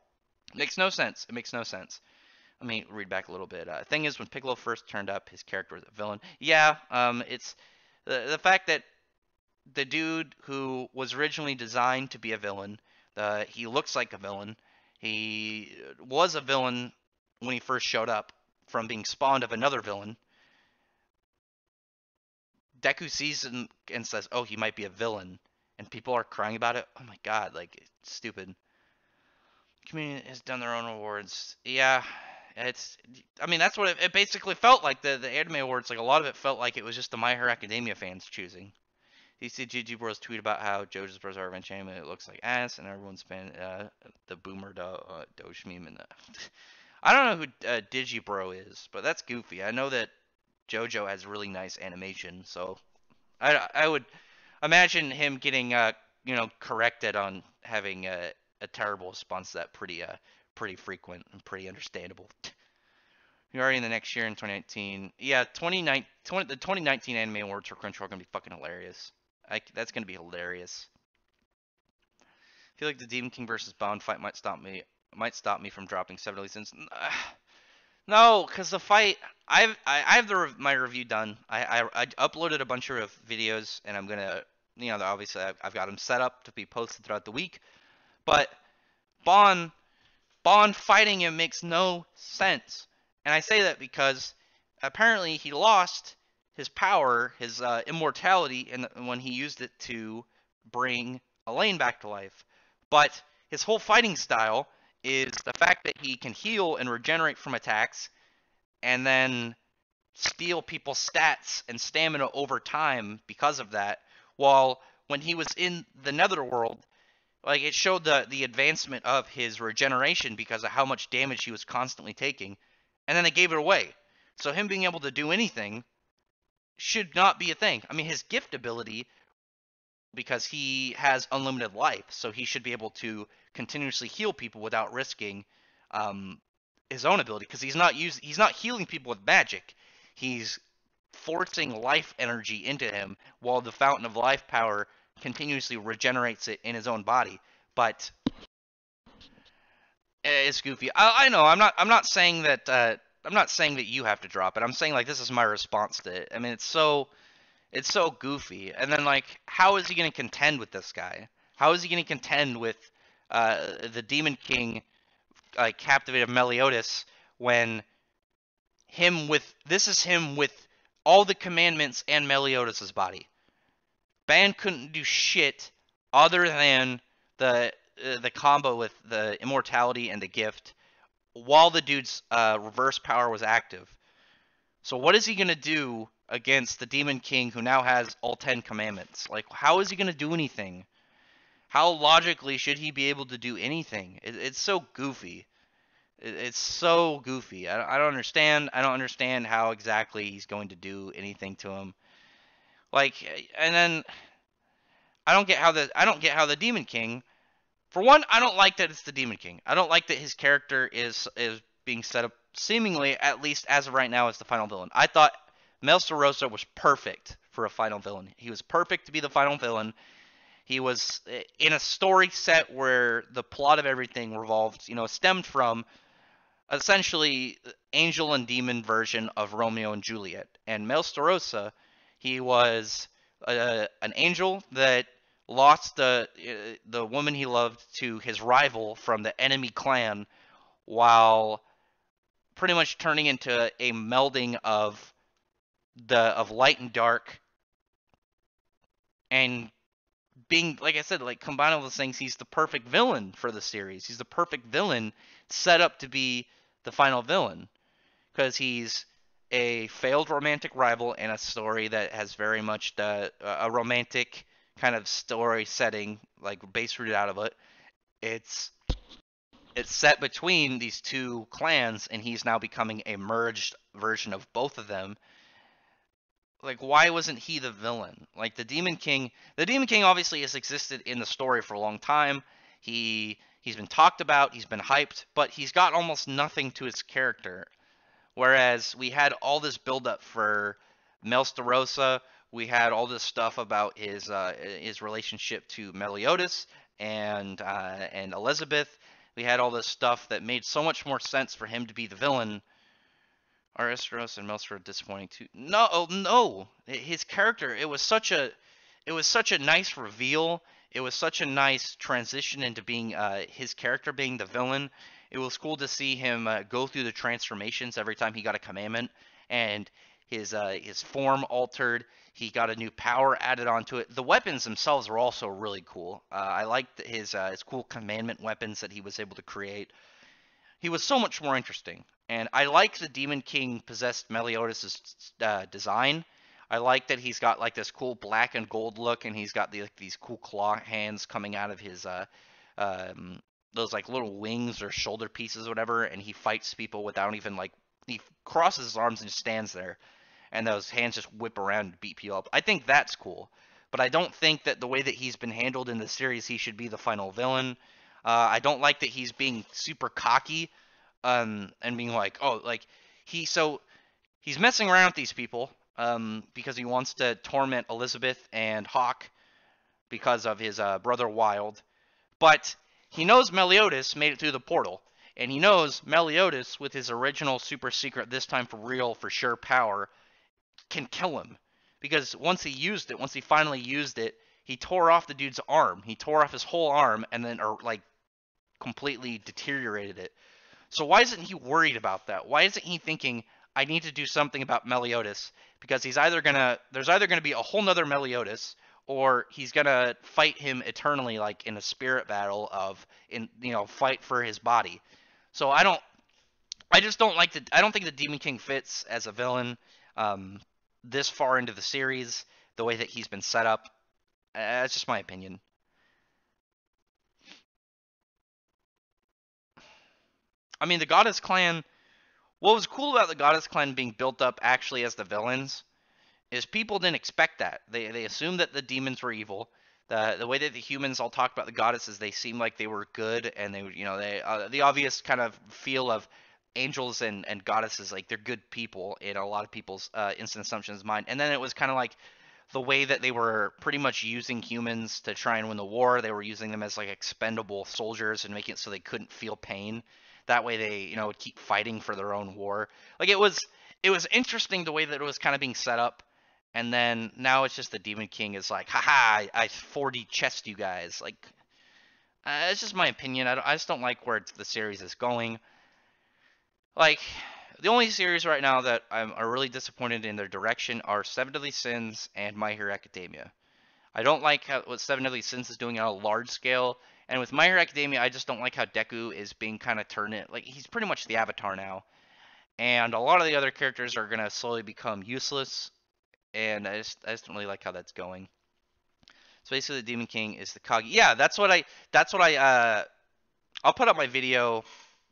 It makes no sense. It makes no sense. Let me read back a little bit. Thing is, when Piccolo first turned up, his character was a villain. Yeah, it's the fact that the dude who was originally designed to be a villain, he looks like a villain. He was a villain when he first showed up from being spawned of another villain. Deku sees him and says, "Oh, he might be a villain," and people are crying about it. Oh my god, like it's stupid. community has done their own awards. Yeah, I mean, that's what it basically felt like. The anime awards, like a lot of it felt like it was just the My Hero Academia fans choosing. You see GG Bros tweet about how JoJo's Bizarre Adventure anime it looks like ass, and everyone's been the boomer Doge meme. And I don't know who Digibro is, but that's goofy. I know that JoJo has really nice animation, so I would imagine him getting corrected on having a terrible response to that pretty frequent and pretty understandable. You're already in the next year in 2019. Yeah, the 2019 Anime Awards for Crunchyroll are gonna be fucking hilarious. That's gonna be hilarious. I feel like the Demon King versus Bond fight might stop me from dropping 7 Deadly Sins. No, because the fight, I have my review done. I uploaded a bunch of videos, and I'm gonna, obviously I've got them set up to be posted throughout the week. But Bond fighting him makes no sense, and I say that because apparently he lost his power, his immortality, when he used it to bring Elaine back to life. But his whole fighting style is the fact that he can heal and regenerate from attacks, and then steal people's stats and stamina over time because of that. While when he was in the Netherworld, like it showed the advancement of his regeneration because of how much damage he was constantly taking, and then they gave it away. So him being able to do anything should not be a thing. I mean, his gift ability, because he has unlimited life, so he should be able to continuously heal people without risking his own ability, because he's not healing people with magic. He's forcing life energy into him while the fountain of life power continuously regenerates it in his own body. But it's goofy. I know. I'm not saying that. I'm not saying that you have to drop it. I'm saying like this is my response to it. I mean, it's so goofy. And then like, how is he going to contend with this guy? How is he going to contend with the Demon King, like captivated Meliodas, when this is him with all the commandments and Meliodas' body? Ban couldn't do shit other than the combo with the immortality and the gift while the dude's reverse power was active. So what is he gonna do against the Demon King, who now has all 10 commandments? Like, how is he gonna do anything? How logically should he be able to do anything? It's so goofy. It's so goofy. I don't understand. I don't understand how exactly he's going to do anything to him. Like, and then I don't get how the Demon King. For one, I don't like that it's the Demon King. I don't like that his character is being set up seemingly, at least as of right now, as the final villain. I thought Melstarosa was perfect for a final villain. He was perfect to be the final villain. He was in a story set where the plot of everything revolved, stemmed from essentially angel and demon version of Romeo and Juliet. And Melstarosa, he was an angel that lost the woman he loved to his rival from the enemy clan, while pretty much turning into a melding of light and dark, and being, like I said, like combine all those things. He's the perfect villain for the series. He's the perfect villain set up to be the final villain, because he's a failed romantic rival in a story that has very much a romantic kind of story setting, like base rooted out of it. It's set between these two clans, and he's now becoming a merged version of both of them. Like, why wasn't he the villain? Like, the Demon King obviously has existed in the story for a long time. He's been talked about, he's been hyped, but he's got almost nothing to his character. Whereas we had all this buildup for Melstarosa, we had all this stuff about his relationship to Meliodas and Elizabeth. We had all this stuff that made so much more sense for him to be the villain. Are Esteros and Melster disappointing too? No. His character, it was such a nice reveal. It was such a nice transition into being his character being the villain. It was cool to see him go through the transformations every time he got a commandment, and his form altered. He got a new power added onto it. The weapons themselves were also really cool. I liked his cool commandment weapons that he was able to create. He was so much more interesting. And I like the Demon King possessed Meliodas' design. I like that he's got like this cool black and gold look, and he's got like, these cool claw hands coming out of his um, those like little wings or shoulder pieces or whatever, and he fights people without even like he crosses his arms and just stands there, and those hands just whip around and beat people up. I think that's cool, but I don't think that the way that he's been handled in the series, he should be the final villain. I don't like that he's being super cocky, and being like, oh, like he's messing around with these people, because he wants to torment Elizabeth and Hawk because of his brother Wild, but he knows Meliodas made it through the portal, and he knows Meliodas with his original super secret, this time for real, for sure power, can kill him. Because once he finally used it, he tore off the dude's arm. He tore off his whole arm and then, or like, completely deteriorated it. So why isn't he worried about that? Why isn't he thinking, I need to do something about Meliodas? Because there's either gonna be a whole nother Meliodas, or he's gonna fight him eternally, like in a spirit battle fight for his body. So I just don't like I don't think the Demon King fits as a villain, this far into the series, the way that he's been set up. That's just my opinion. I mean, the Goddess Clan. What was cool about the Goddess Clan being built up actually as the villains is people didn't expect that. They assumed that the demons were evil. The way that the humans all talked about the goddesses, they seemed like they were good, and they the obvious kind of feel of angels and goddesses, like they're good people in a lot of people's instant assumptions mind. And then it was kind of like the way that they were pretty much using humans to try and win the war. They were using them as like expendable soldiers and making it so they couldn't feel pain. That way they, would keep fighting for their own war. Like it was interesting the way that it was kind of being set up. And then now it's just the Demon King is like, haha, I 4D chessed you guys. Like, it's just my opinion. I just don't like where the series is going. Like, the only series right now that I'm really disappointed in their direction are Seven Deadly Sins and My Hero Academia. I don't like what Seven Deadly Sins is doing on a large scale, and with My Hero Academia, I just don't like how Deku is being kind of turned in. Like, he's pretty much the Avatar now, and a lot of the other characters are gonna slowly become useless, and I just don't really like how that's going. So basically, the Demon King is the Kage. Yeah, I'll put up my video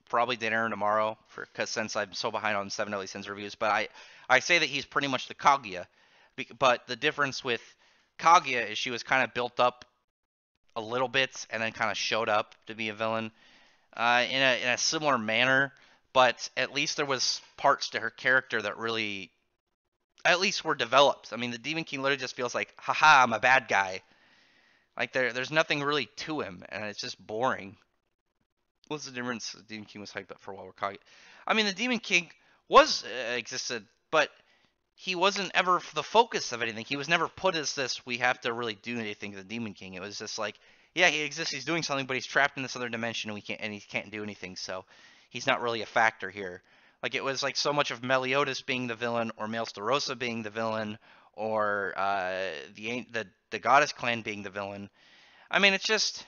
probably dinner tomorrow because since I'm so behind on Seven Deadly Sins reviews, but I say that he's pretty much the Kaguya, but the difference with Kaguya is she was kind of built up a little bit and then kind of showed up to be a villain in a similar manner, but at least there was parts to her character that really at least were developed. I mean, the Demon King literally just feels like, haha, I'm a bad guy. Like there's nothing really to him, and it's just boring. What's the difference? The Demon King was hyped up for a while. I mean, the Demon King was existed, but he wasn't ever the focus of anything. He was never put as this. We have to really do anything to the Demon King. It was just like, yeah, he exists. He's doing something, but he's trapped in this other dimension, and he can't do anything. So he's not really a factor here. Like it was like so much of Meliodas being the villain, or Maelstorosa being the villain, or the Goddess Clan being the villain. I mean, it's just.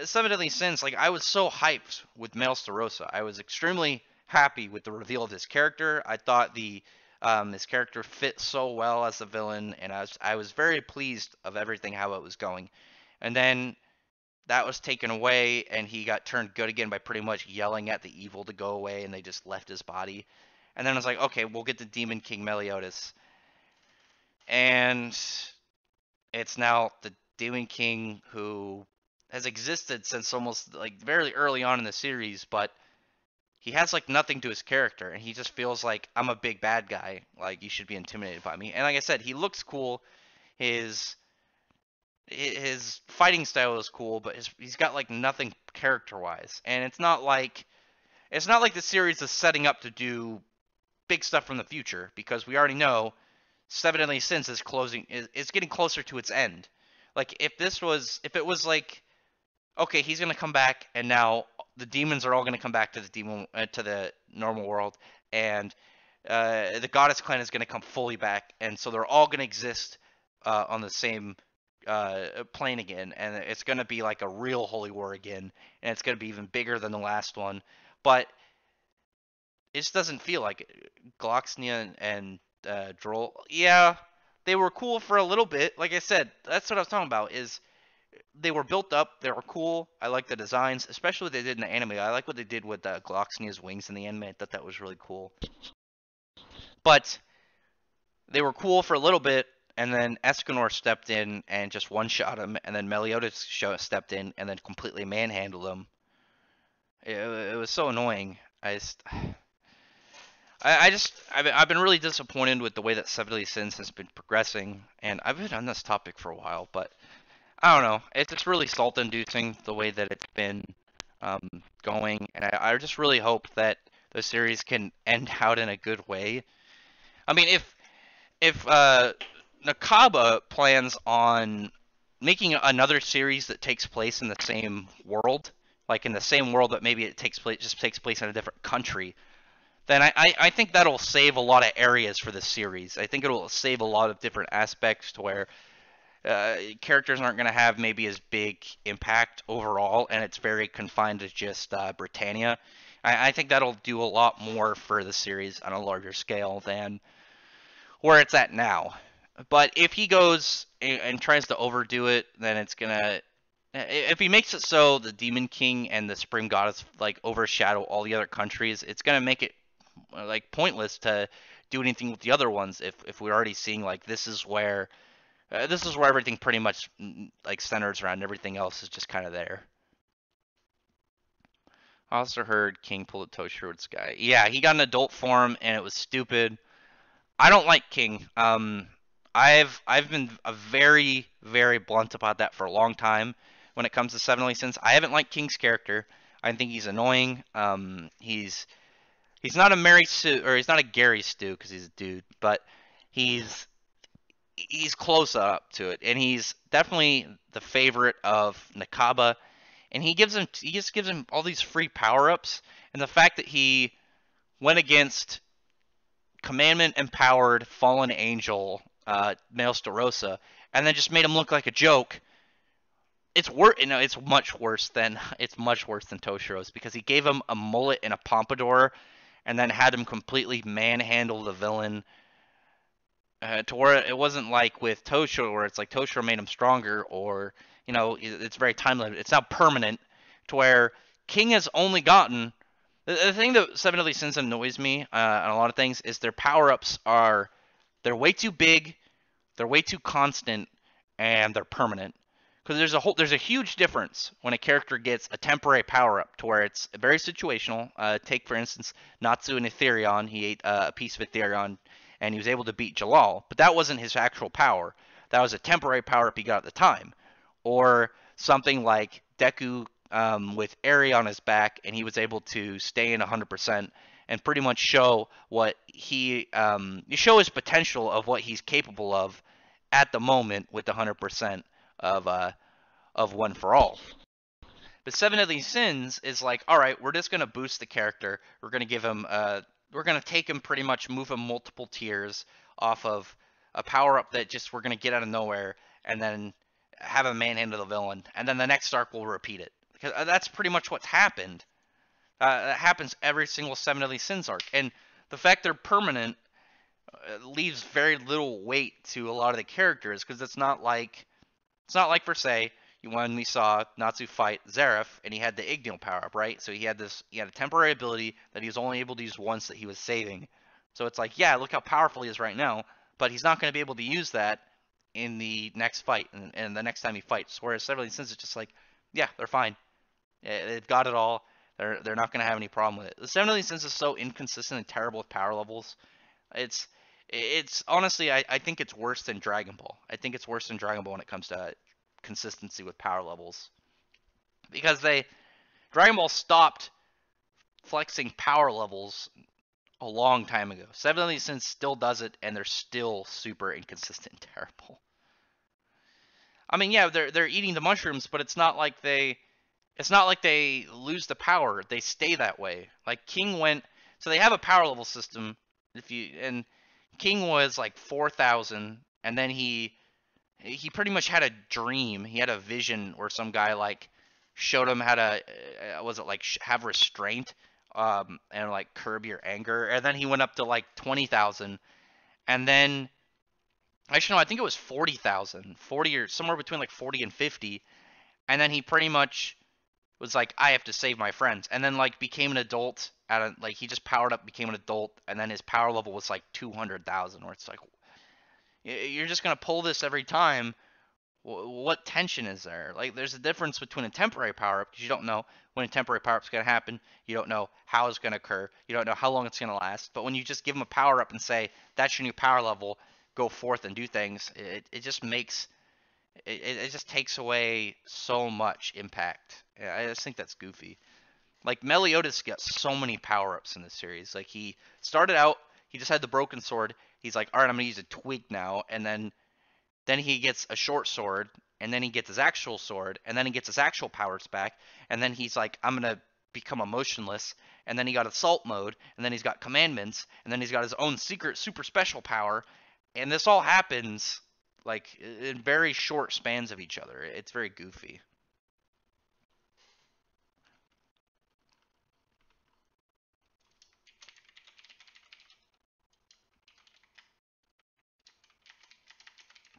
Seven Deadly Sins, like, I was so hyped with Maelstorosa. I was extremely happy with the reveal of his character. I thought his character fit so well as a villain, and I was very pleased of everything, how it was going. And then that was taken away, and he got turned good again by pretty much yelling at the evil to go away, and they just left his body. And then I was like, okay, we'll get the Demon King Meliodas. And it's now the Demon King who has existed since almost like very early on in the series, but he has like nothing to his character, and he just feels like I'm a big bad guy. Like you should be intimidated by me. And like I said, he looks cool. His fighting style is cool, but he's got like nothing character wise. And it's not like the series is setting up to do big stuff from the future, because we already know Seven Deadly Sins is getting closer to its end. Like if it was like, okay, he's gonna come back, and now the demons are all gonna come back to the normal world, and the Goddess Clan is going to come fully back, and so they're all going to exist on the same plane again, and it's going to be like a real holy war again, and it's going to be even bigger than the last one. But it just doesn't feel like it. Gloxnia and Droll, yeah, they were cool for a little bit. Like I said, that's what I was talking about. Is they were built up. They were cool. I like the designs, especially what they did in the anime. I like what they did with Gloxnia's wings in the anime. I thought that was really cool. But they were cool for a little bit, and then Escanor stepped in and just one-shot him, and then Meliodas stepped in and then completely manhandled him. It was so annoying. I've been really disappointed with the way that Seven Deadly Sins has been progressing, and I've been on this topic for a while, but I don't know. It's just really salt-inducing the way that it's been going, and I just really hope that the series can end out in a good way. I mean, if Nakaba plans on making another series that takes place in the same world, like in the same world, but maybe it takes place in a different country, then I think that'll save a lot of areas for the series. I think it'll save a lot of different aspects to where characters aren't going to have maybe as big impact overall, and it's very confined to just Britannia. I think that'll do a lot more for the series on a larger scale than where it's at now. But if he goes and tries to overdo it, then it's gonna. If he makes it so the Demon King and the Supreme Goddess like overshadow all the other countries, it's gonna make it like pointless to do anything with the other ones. If we're already seeing like this is where everything pretty much like centers around, everything else is just kind of there. I also heard King pulled a Toshiro's guy. Yeah, he got an adult form and it was stupid. I don't like King. I've been a very blunt about that for a long time. When it comes to Seven Deadly Sins, I haven't liked King's character. I think he's annoying. He's not a Mary Sue, or he's not a Gary Stu because he's a dude, but he's close up to it, and he's definitely the favorite of Nakaba. And he just gives him all these free power ups, and the fact that he went against commandment empowered fallen angel Maelstorosa, and then just made him look like a joke. It's it's much worse than Toshiro's, because he gave him a mullet and a pompadour, and then had him completely manhandle the villain. To where it wasn't like with Toshiro, where it's like Toshiro made him stronger, or it's very time limited. It's now permanent, to where King has only gotten the thing that Seven Deadly Sins annoys me on a lot of things is their power ups they're way too big, they're way too constant, and they're permanent. Because there's a huge difference when a character gets a temporary power up to where it's very situational. Take for instance Natsu and Etherion. He ate a piece of Etherion and he was able to beat Jalal, but that wasn't his actual power. That was a temporary power up he got at the time. Or something like Deku with Eri on his back, and he was able to stay in 100% and pretty much show what show his potential of what he's capable of at the moment with the 100% of One for All. But Seven Deadly Sins is like, all right, we're just gonna boost the character. We're gonna give him we're gonna take him pretty much, move him multiple tiers off of a power up that just we're gonna get out of nowhere, and then have him manhandle the villain, and then the next arc will repeat it. Because that's pretty much what's happened. That happens every single Seven Deadly Sins arc, and the fact they're permanent leaves very little weight to a lot of the characters, because it's not like for say when we saw Natsu fight Zeref and he had the Igneel power up, right? So he had a temporary ability that he was only able to use once that he was saving. So it's like, yeah, look how powerful he is right now, but he's not going to be able to use that in the next fight and the next time he fights. Whereas Seven Deadly Sins is just like, yeah, they're fine. They've got it all. They're not going to have any problem with it. The Seven Deadly Sins is so inconsistent and terrible with power levels. It's honestly, I think it's worse than Dragon Ball. I think it's worse than Dragon Ball when it comes to consistency with power levels, because Dragon Ball stopped flexing power levels a long time ago. Seven Deadly Sins still does it, and they're still super inconsistent and terrible. I mean, yeah, they're eating the mushrooms, but it's not like they lose the power. They stay that way. Like King went, so they have a power level system If you and King was like 4,000, and then he pretty much had a dream. He had a vision where some guy like showed him how to was it like have restraint and like curb your anger, and then he went up to like 20,000, and then actually no, I think it was 40,000, 40 or somewhere between like 40 and 50, and then he pretty much was like, I have to save my friends, and then like became an adult at a, like he just powered up, became an adult, and then his power level was like 200,000, where it's like you're just gonna pull this every time. What tension is there? Like, there's a difference between a temporary power up because you don't know when a temporary power up's gonna happen. You don't know how it's gonna occur. You don't know how long it's gonna last. But when you just give them a power up and say that's your new power level, go forth and do things, it just makes it just takes away so much impact. I just think that's goofy. Like Meliodas got so many power ups in this series. Like he started out, he just had the broken sword. He's like, all right, I'm gonna use a twig now, and then he gets a short sword, and then he gets his actual sword, and then he gets his actual powers back, and then he's like, I'm gonna become emotionless, and then he got assault mode, and then he's got commandments, and then he's got his own secret super special power, and this all happens like in very short spans of each other. It's very goofy.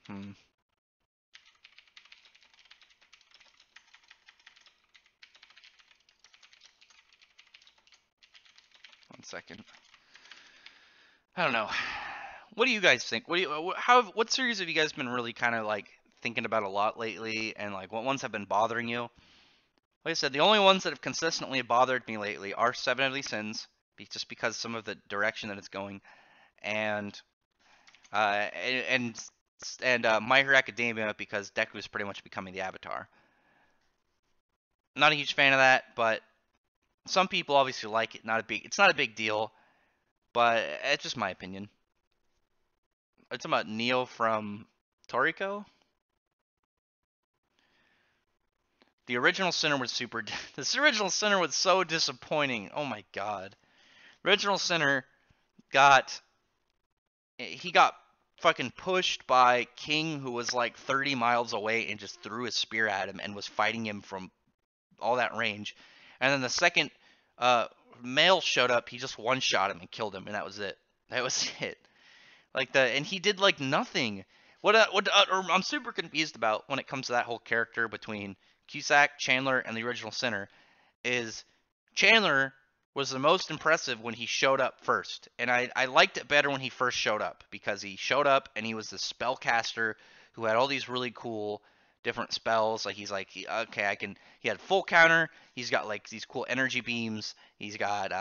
Hmm. 1 second. I don't know. What do you guys think? What series have you guys been really kind of like thinking about a lot lately, and like what ones have been bothering you? Like I said, the only ones that have consistently bothered me lately are Seven Deadly Sins, just because some of the direction that it's going, and and My Hero Academia because Deku is pretty much becoming the Avatar. Not a huge fan of that, but some people obviously like it. It's not a big deal, but it's just my opinion. It's about Neo from Toriko. The original Sinner was super. This original Sinner was so disappointing. Oh my god. Original Sinner got he got fucking pushed by King, who was like 30 miles away, and just threw his spear at him and was fighting him from all that range. And then the second uh, male showed up, he just one shot him and killed him, and that was it. That was it. And he did like nothing. I'm super confused about when it comes to that whole character between Cusack, Chandler, and the original Sinner is Chandler was the most impressive when he showed up first. And I liked it better when he first showed up because he showed up and he was the spellcaster who had all these really cool different spells. Like okay, he had full counter. He's got like these cool energy beams. He's got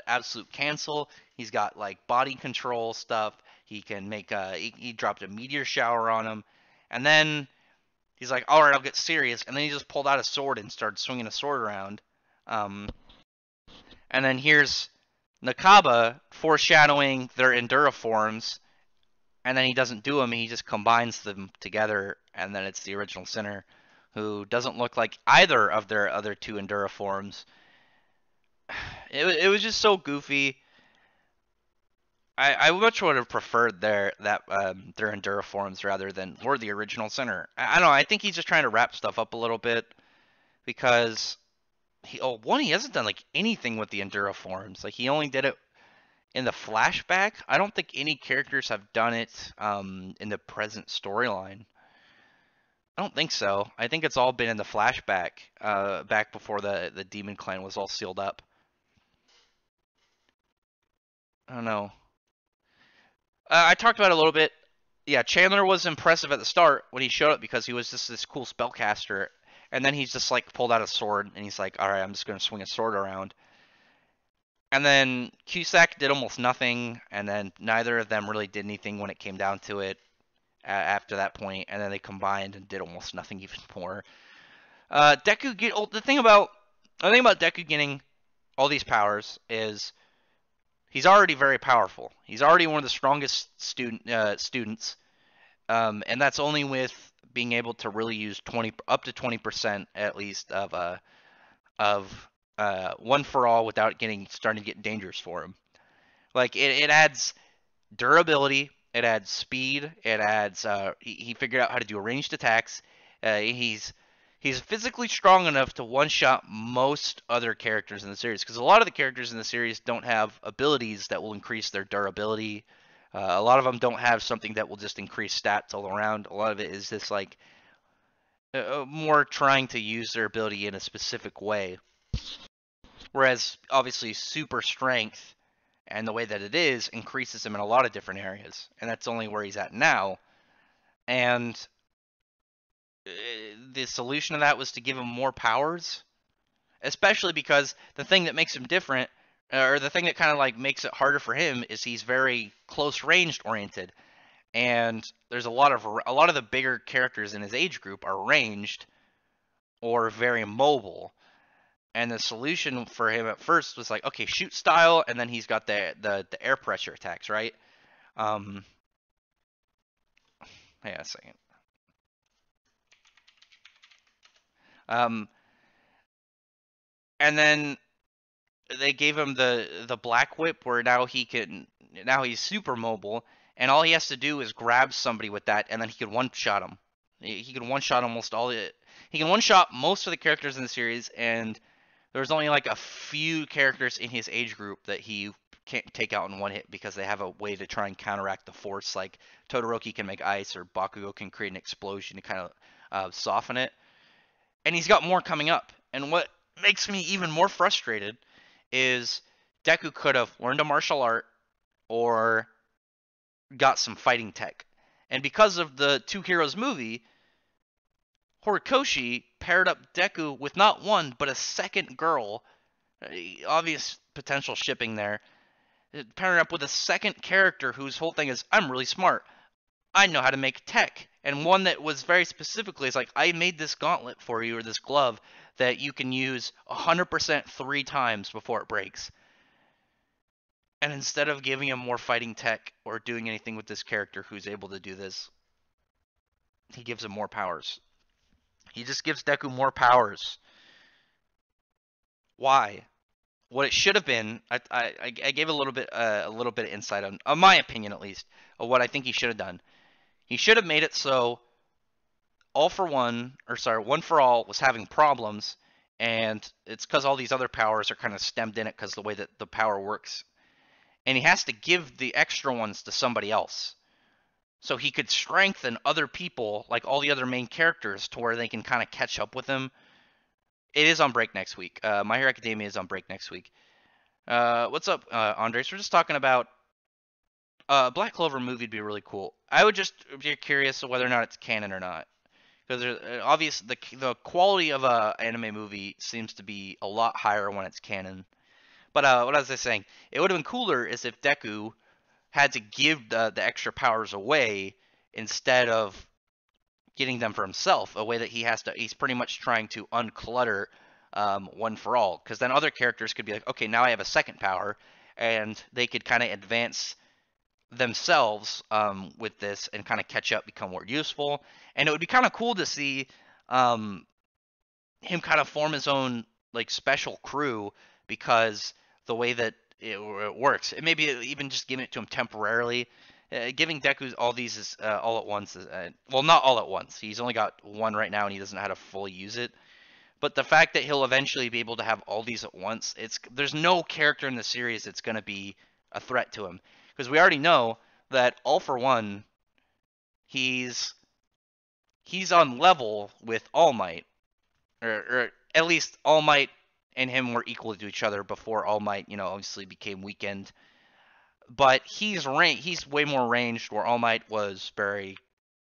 absolute cancel. He's got like body control stuff. He can make he dropped a meteor shower on him. And then he's like, all right, I'll get serious. And then he just pulled out a sword and started swinging a sword around. Um, and then here's Nakaba foreshadowing their Endura forms. And then he doesn't do them. He just combines them together. And then it's the original Sinner, who doesn't look like either of their other two Endura forms. It was just so goofy. I much would have preferred their Endura forms rather than or the original Sinner. I don't know. I think he's just trying to wrap stuff up a little bit because he hasn't done like anything with the Endura forms. Like he only did it in the flashback. I don't think any characters have done it in the present storyline. I don't think so. I think it's all been in the flashback, back before the Demon Clan was all sealed up. I don't know. I talked about it a little bit. Yeah, Chandler was impressive at the start when he showed up because he was just this cool spellcaster, and then he's just like pulled out a sword and he's like, all right, I'm just gonna swing a sword around. And then Cusack did almost nothing, and then neither of them really did anything when it came down to it after that point, and then they combined and did almost nothing even more. Deku get the thing about Deku getting all these powers is he's already very powerful. He's already one of the strongest students, and that's only with being able to really use 20 up to 20% at least of one for all without starting to get dangerous for him. Like it adds durability, it adds speed, it adds he figured out how to do ranged attacks. He's physically strong enough to one shot most other characters in the series, because a lot of the characters in the series don't have abilities that will increase their durability. A lot of them don't have something that will just increase stats all around. A lot of it is just like more trying to use their ability in a specific way. Whereas obviously super strength and the way that it is increases him in a lot of different areas, and that's only where he's at now. And the solution to that was to give him more powers, especially because the thing that makes him different, or the thing that kind of like makes it harder for him, is he's very close ranged oriented, and there's a lot of the bigger characters in his age group are ranged or very mobile. And the solution for him at first was like, okay, shoot style, and then he's got the air pressure attacks, right? Um, Hang on a second. Um, and then they gave him the black whip, where now he's super mobile, and all he has to do is grab somebody with that, and then he can one shot him. He can one shot almost all it. He can one shot most of the characters in the series, and there's only like a few characters in his age group that he can't take out in one hit because they have a way to try and counteract the force. Like Todoroki can make ice, or Bakugo can create an explosion to kind of soften it. And he's got more coming up. And what makes me even more frustrated is Deku could have learned a martial art or got some fighting tech. And because of the Two Heroes movie, Horikoshi paired up Deku with not one, but a second girl. Obvious potential shipping there. Pairing up with a second character whose whole thing is, I'm really smart. I know how to make tech. And one that was very specifically, is like, I made this gauntlet for you, or this glove, that you can use 100% 3 times before it breaks. And instead of giving him more fighting tech or doing anything with this character who's able to do this, he gives him more powers. He just gives Deku more powers. Why? What it should have been, I gave a little bit of insight on my opinion at least, of what I think he should have done. He should have made it so One for All was having problems, and it's because all these other powers are kind of stemmed in it because the way that the power works. And he has to give the extra ones to somebody else. So he could strengthen other people, like all the other main characters, to where they can kind of catch up with him. It is on break next week. My Hero Academia is on break next week. What's up, Andres? We're just talking about Black Clover movie would be really cool. I would just be curious of whether or not it's canon or not, because obvious the quality of a anime movie seems to be a lot higher when it's canon. But what was I saying? It would have been cooler is if Deku had to give the extra powers away instead of getting them for himself. A way that he's pretty much trying to unclutter One for All, because then other characters could be like, okay, now I have a second power, and they could kind of advance themselves with this and kind of catch up, become more useful. And it would be kind of cool to see him kind of form his own like special crew, because the way that it works, it maybe even just giving it to him temporarily. Giving Deku all these is, all at once is, well, not all at once. He's only got one right now, and he doesn't know how to fully use it. But the fact that he'll eventually be able to have all these at once, there's no character in the series that's going to be a threat to him, because we already know that All for One, he's on level with All Might, or at least All Might and him were equal to each other before All Might, obviously became weakened. But he's way more ranged, where All Might was very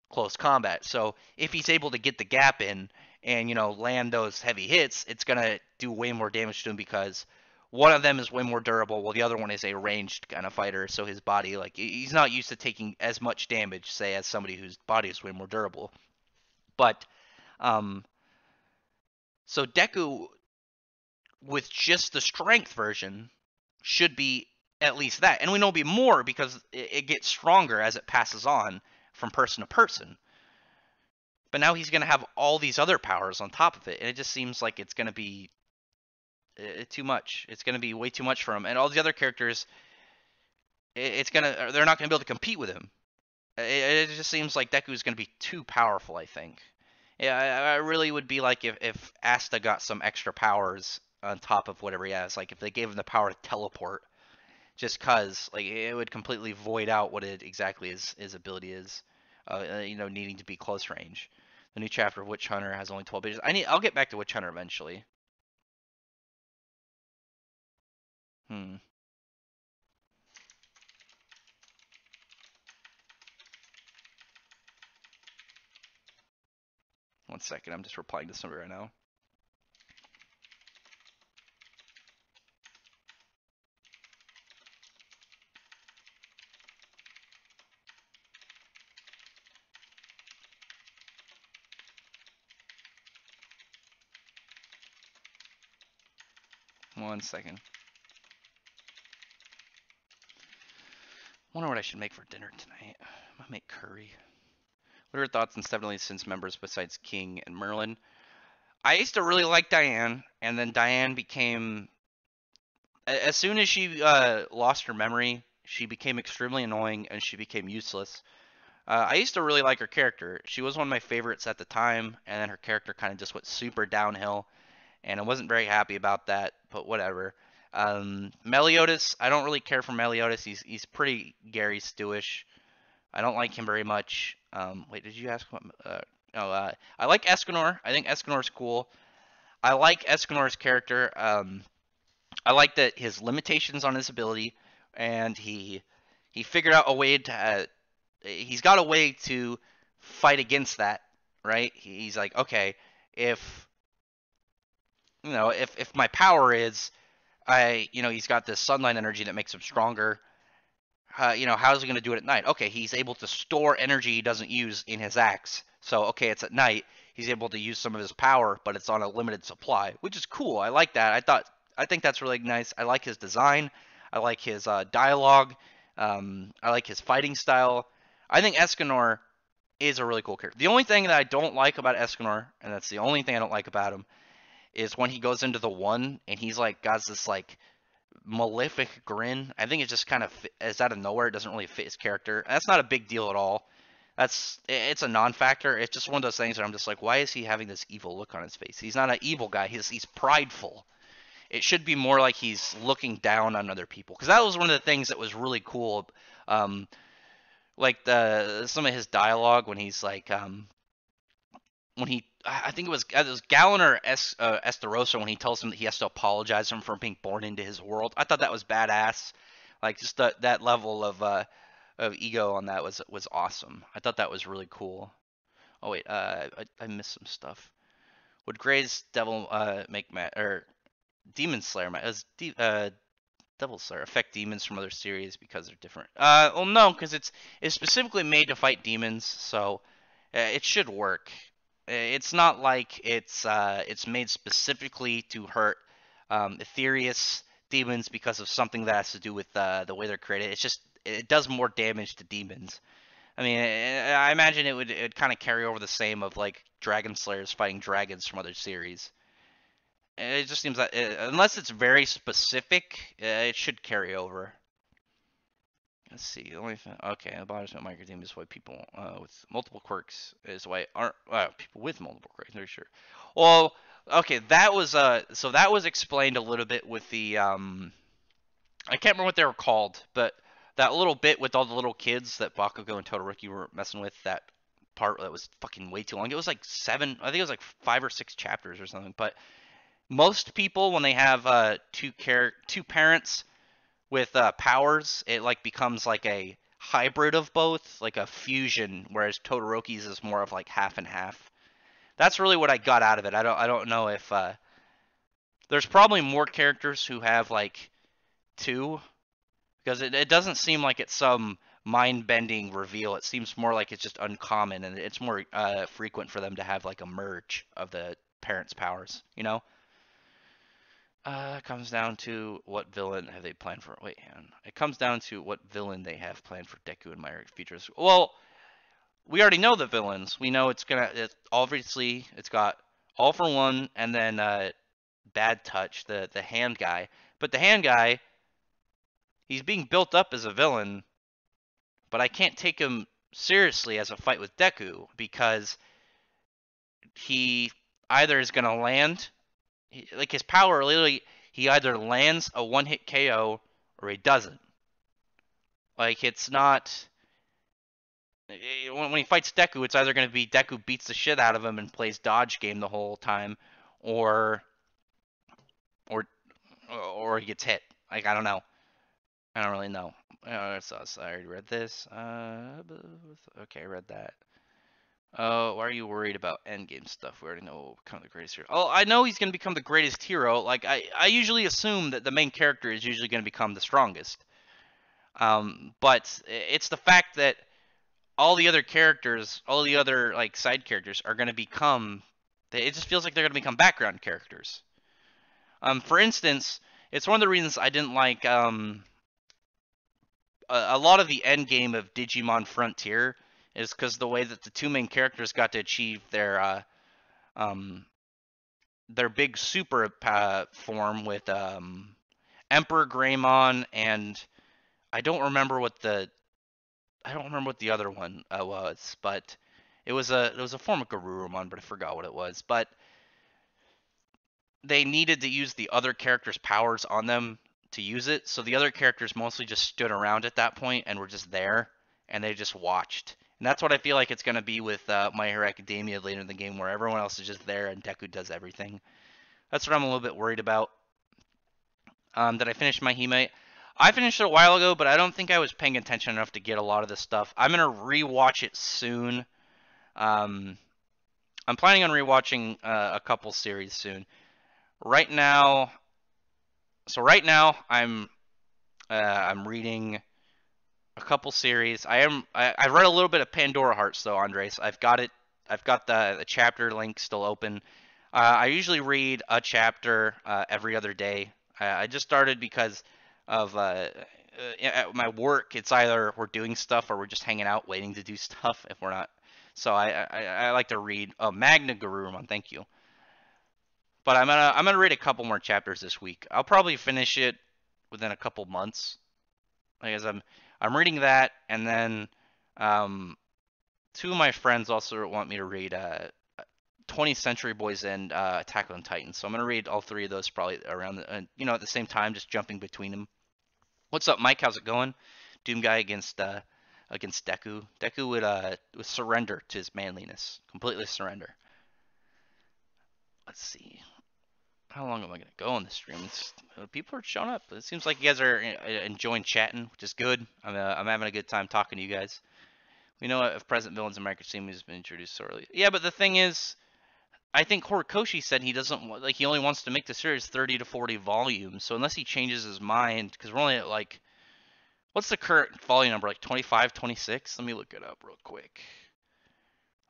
close combat. So if he's able to get the gap in and land those heavy hits, it's gonna do way more damage to him, because one of them is way more durable, while the other one is a ranged kind of fighter. So his body, like, he's not used to taking as much damage, say, as somebody whose body is way more durable. But so Deku, with just the strength version, should be at least that, and we know it'll be more because it gets stronger as it passes on from person to person. But now he's going to have all these other powers on top of it, and it just seems like it's going to be too much. It's going to be way too much for him. And all the other characters, they're not gonna be able to compete with him. It just seems like Deku's gonna be too powerful. I think. Yeah, I really would be like if Asta got some extra powers on top of whatever he has. Like if they gave him the power to teleport, just cause like it would completely void out what it exactly his ability is. Needing to be close range. The new chapter of Witch Hunter has only 12 pages. I'll get back to Witch Hunter eventually. Hmm. 1 second. I'm just replying to somebody right now. 1 second. Wonder what I should make for dinner tonight. I'm gonna make curry. What are your thoughts on 7 Sins members besides King and Merlin? I used to really like Diane, and then Diane became, as soon as she lost her memory, she became extremely annoying and she became useless. I used to really like her character. She was one of my favorites at the time, and then her character kind of just went super downhill, and I wasn't very happy about that, but whatever. Meliodas, I don't really care for Meliodas. He's pretty Gary Stewish. I don't like him very much. Wait, did you ask what? I like Escanor. I think Escanor's cool. I like Escanor's character. I like that his limitations on his ability, and he figured out a way to. He's got a way to fight against that, right? He's like, okay, if if my power is he's got this sunlight energy that makes him stronger. How is he going to do it at night? Okay, he's able to store energy he doesn't use in his axe. So, okay, it's at night. He's able to use some of his power, but it's on a limited supply, which is cool. I like that. I think that's really nice. I like his design. I like his dialogue. I like his fighting style. I think Escanor is a really cool character. The only thing that I don't like about Escanor, and that's the only thing I don't like about him, is when he goes into the one and he's like got this like malefic grin. I think it just kind of is out of nowhere. It doesn't really fit his character. And that's not a big deal at all. It's a non-factor. It's just one of those things where I'm just like, why is he having this evil look on his face? He's not an evil guy. He's prideful. It should be more like he's looking down on other people. Because that was one of the things that was really cool. Like some of his dialogue when he's like when he I think it was Gallon or Esterosa when he tells him that he has to apologize to him for being born into his world. I thought that was badass. Like just that level of ego on that was awesome. I thought that was really cool. Oh wait, I missed some stuff. Would Gray's Devil make or Demon Slayer Devil Slayer affect demons from other series because they're different? Well no, because it's specifically made to fight demons, so it should work. It's not like it's made specifically to hurt Ethereus demons because of something that has to do with the way they're created. It's just it does more damage to demons. I mean, I imagine it kind of carry over the same of like Dragon Slayers fighting dragons from other series. It just seems that unless it's very specific, it should carry over. Let's see. The only thing, okay, the bottom of microtheme is why people with multiple quirks is why aren't people with multiple quirks. Very sure. Well, okay, that was so that was explained a little bit with the I can't remember what they were called, but that little bit with all the little kids that Bakugo and Todoroki were messing with, that part that was fucking way too long. It was like I think it was like 5 or 6 chapters or something. But most people, when they have two parents with powers, it like becomes like a hybrid of both, like a fusion, whereas Todoroki's is more of like half and half. That's really what I got out of it. I don't know if there's probably more characters who have like two, because it doesn't seem like it's some mind-bending reveal. It seems more like it's just uncommon, and it's more frequent for them to have like a merge of the parents' powers, you know? It comes down to what villain have they planned for. Wait, hang on. It comes down to what villain they have planned for Deku and Myrick features. Well, we already know the villains. We know obviously it's got All for One and then Bad Touch, the hand guy. But the hand guy, he's being built up as a villain, but I can't take him seriously as a fight with Deku because he either is gonna land, like his power literally, he either lands a one-hit KO or he doesn't. Like it's not when he fights Deku, it's either going to be Deku beats the shit out of him and plays dodge game the whole time, or or or he gets hit. Like I don't know. I don't really know. So I already read this. Okay, I read that. Oh, why are you worried about endgame stuff? We already know he'll become the greatest hero. Oh, I know he's going to become the greatest hero. Like I usually assume that the main character is usually going to become the strongest. But it's the fact that all the other characters, all the other like side characters are going to become. It just feels like they're going to become background characters. For instance, it's one of the reasons I didn't like a lot of the end game of Digimon Frontier is because the way that the two main characters got to achieve um their big super form with Emperor Greymon and I don't remember what the other one was, but it was a form of Garurumon, but I forgot what it was. But they needed to use the other characters' powers on them to use it, so the other characters mostly just stood around at that point and were just there, and they just watched. And that's what I feel like it's going to be with My Hero Academia later in the game, where everyone else is just there and Deku does everything. That's what I'm a little bit worried about. Did I finish my Hime? I finished it a while ago, but I don't think I was paying attention enough to get a lot of this stuff. I'm gonna rewatch it soon. Um, I'm planning on rewatching a couple series soon. Right now, I'm reading a couple series. I've read a little bit of Pandora Hearts though, Andres. I've got it. I've got the chapter link still open. I usually read a chapter every other day. I just started because of at my work. It's either we're doing stuff or we're just hanging out waiting to do stuff if we're not. So I like to read. Oh, Magna Garurumon, thank you. But I'm gonna read a couple more chapters this week. I'll probably finish it within a couple months. Because I'm reading that, and then two of my friends also want me to read 20th Century Boys and Attack on Titan. So I'm gonna read all three of those probably around at the same time, just jumping between them. What's up, Mike? How's it going? Doom guy against Deku. Deku would surrender to his manliness, completely surrender. Let's see. How long am I gonna go on this stream? People are showing up. It seems like you guys are enjoying chatting, which is good. I'm having a good time talking to you guys. We know if present villains in Micro has been introduced so early. Yeah, but the thing is, I think Horikoshi said he doesn't like. He only wants to make the series 30 to 40 volumes. So unless he changes his mind, because we're only at like, what's the current volume number? Like 25, 26? Let me look it up real quick.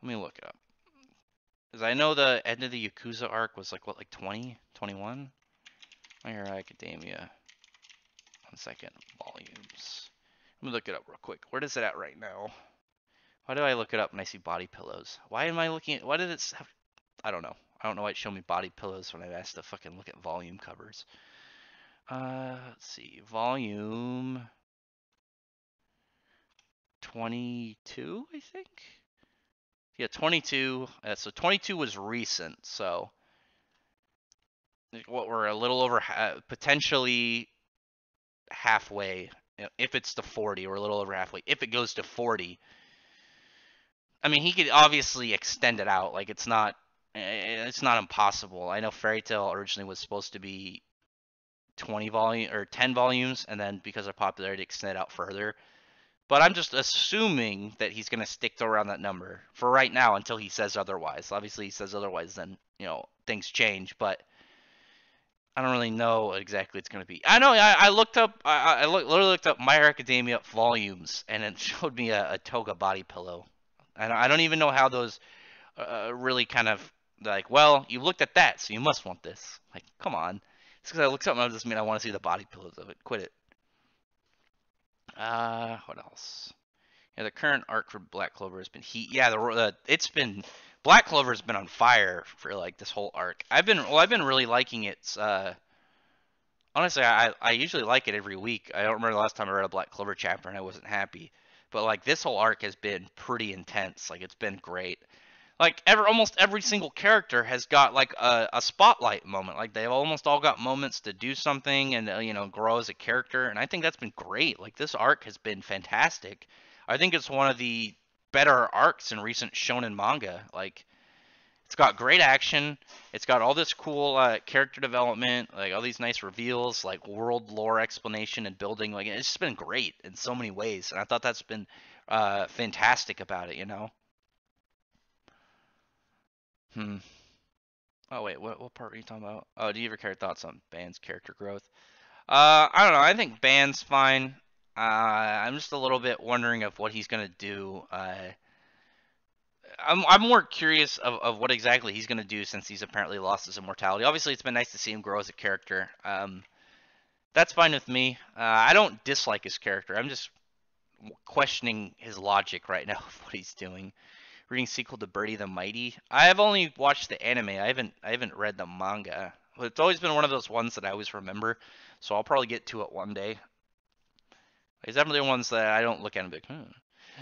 Let me look it up. Because I know the end of the Yakuza arc was like, what, like 20? 21? My Hero Academia. 1 second. Volumes. Let me look it up real quick. Where is it at right now? Why do I look it up when I see body pillows? Why am I looking at... Why did it... I don't know. I don't know why it showed me body pillows when I asked to fucking look at volume covers. Let's see. Volume 22, I think? Yeah, 22. So 22 was recent, so what we're a little over potentially halfway. If it's to 40, we're a little over halfway. If it goes to 40, I mean, he could obviously extend it out. Like it's not impossible. I know Fairy Tail originally was supposed to be 20 volume or 10 volumes, and then because of popularity, extend it out further. But I'm just assuming that he's going to stick to around that number for right now until he says otherwise. Obviously, he says otherwise, then things change. But I don't really know exactly what it's going to be. I know I looked up. Literally looked up My Hero Academia volumes, and it showed me a toga body pillow. I don't even know how those really kind of like. Well, you looked at that, so you must want this. Like, come on. It's because I looked something up. Doesn't mean I want to see the body pillows of it. Quit it. What else? Yeah, the current arc for Black Clover has been heat. Yeah, it's been Black Clover has been on fire for like this whole arc. I've been really liking its Honestly, I usually like it every week. I don't remember the last time I read a Black Clover chapter and I wasn't happy. But like this whole arc has been pretty intense. Like it's been great. Like almost every single character has got like a spotlight moment. Like they've almost all got moments to do something and grow as a character. And I think that's been great. Like this arc has been fantastic. I think it's one of the better arcs in recent shonen manga. Like it's got great action. It's got all this cool character development, like all these nice reveals, like world lore explanation and building. Like it's just been great in so many ways, and I thought that's been fantastic about it. Hmm. Oh wait, what part were you talking about? Oh, do you ever care thoughts on Ban's character growth? I don't know. I think Ban's fine. I'm just a little bit wondering of what he's gonna do. I'm more curious of what exactly he's going to do since he's apparently lost his immortality. Obviously, it's been nice to see him grow as a character. That's fine with me. I don't dislike his character. I'm just questioning his logic right now of what he's doing. Reading sequel to Birdie the Mighty. I have only watched the anime. I haven't read the manga. But it's always been one of those ones that I always remember. So I'll probably get to it one day. It's definitely ones that I don't look at and be like, hmm.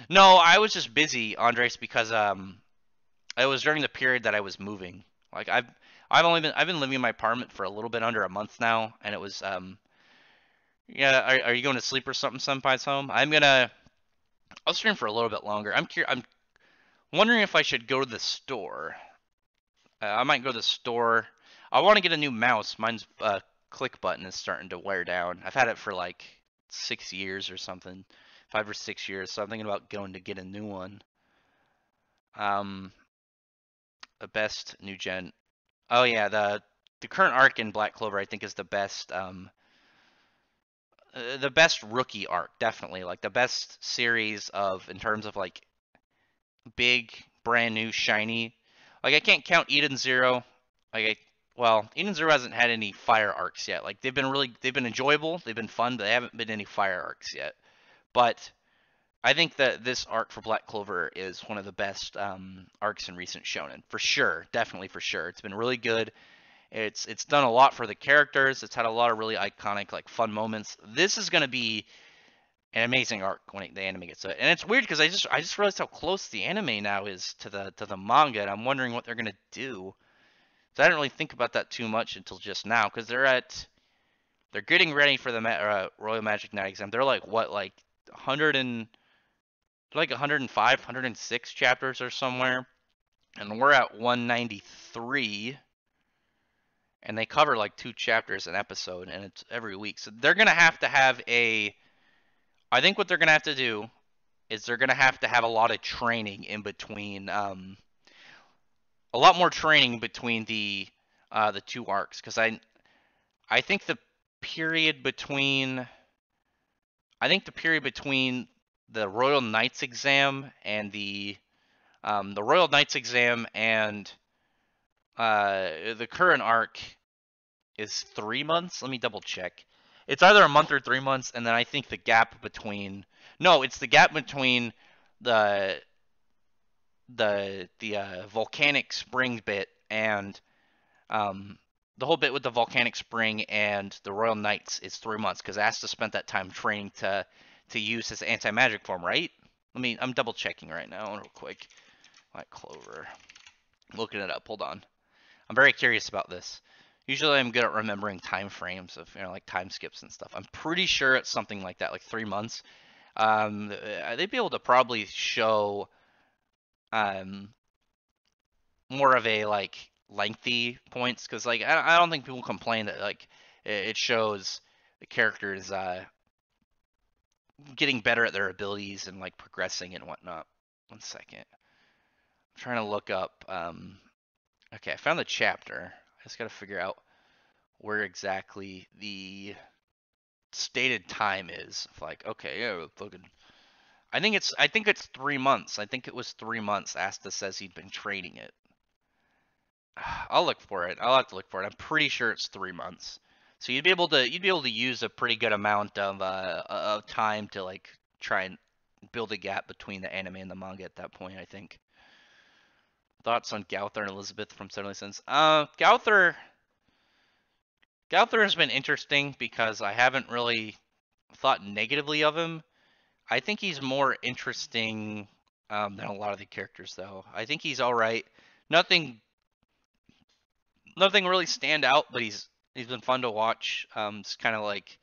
No, I was just busy, Andres, because it was during the period that I was moving. Like I've been living in my apartment for a little bit under a month now, and it was yeah. Are you going to sleep or something? Senpai's home. I'll stream for a little bit longer. I'm wondering if I should go to the store. I might go to the store. I want to get a new mouse. Mine's click button is starting to wear down. I've had it for like 6 years or something, 5 or 6 years. So I'm thinking about going to get a new one. Um, the best new gen. Oh yeah, the current arc in Black Clover I think is the best rookie arc, definitely. Like the best series of in terms of like big, brand new, shiny. Like I can't count Eden Zero. Like well, Eden Zero hasn't had any fire arcs yet. Like they've been enjoyable, they've been fun, but they haven't been any fire arcs yet. But I think that this arc for Black Clover is one of the best arcs in recent shonen, for sure, definitely for sure. It's been really good. It's done a lot for the characters. It's had a lot of really iconic, like fun moments. This is gonna be an amazing arc when the anime gets to it. And it's weird because I just realized how close the anime now is to the manga, and I'm wondering what they're gonna do. So I didn't really think about that too much until just now because they're getting ready for the Royal Magic Night exam. They're like what, like 100 and like 105, 106 chapters or somewhere, and we're at 193, and they cover like 2 chapters an episode, and it's every week. So they're gonna have to have a. I think what they're gonna have to do is they're gonna have to have a lot of training in between, a lot more training between the two arcs, because I think period between the period between the Royal Knights exam and the Royal Knights exam and the current arc is 3 months. Let me double check. It's either a month or 3 months, and then I think the gap between. No, it's the gap between the the volcanic spring bit and um, the whole bit with the volcanic spring and the Royal Knights is 3 months because Asta spent that time training to use his anti magic form, right? I'm double checking right now real quick. Like Clover, looking it up. Hold on. I'm very curious about this. Usually I'm good at remembering time frames of like time skips and stuff. I'm pretty sure it's something like that, like 3 months. They'd be able to probably show um more of a like lengthy points because like I don't think people complain that like it shows the characters getting better at their abilities and like progressing and whatnot. 1 second. I'm trying to look up. Okay, I found the chapter. I just gotta figure out where exactly the stated time is. Like, okay, yeah, looking. I think it's 3 months. I think it was 3 months. Asta says he'd been training it. I'll look for it. I'll have to look for it. I'm pretty sure it's 3 months. So you'd be able to use a pretty good amount of time to like try and build a gap between the anime and the manga at that point. I think. Thoughts on Gowther and Elizabeth from Suddenly Sense? Gowther. Gowther has been interesting because I haven't really thought negatively of him. I think he's more interesting than a lot of the characters, though. I think he's all right. Nothing, nothing really stand out, but he's been fun to watch. It's kind of like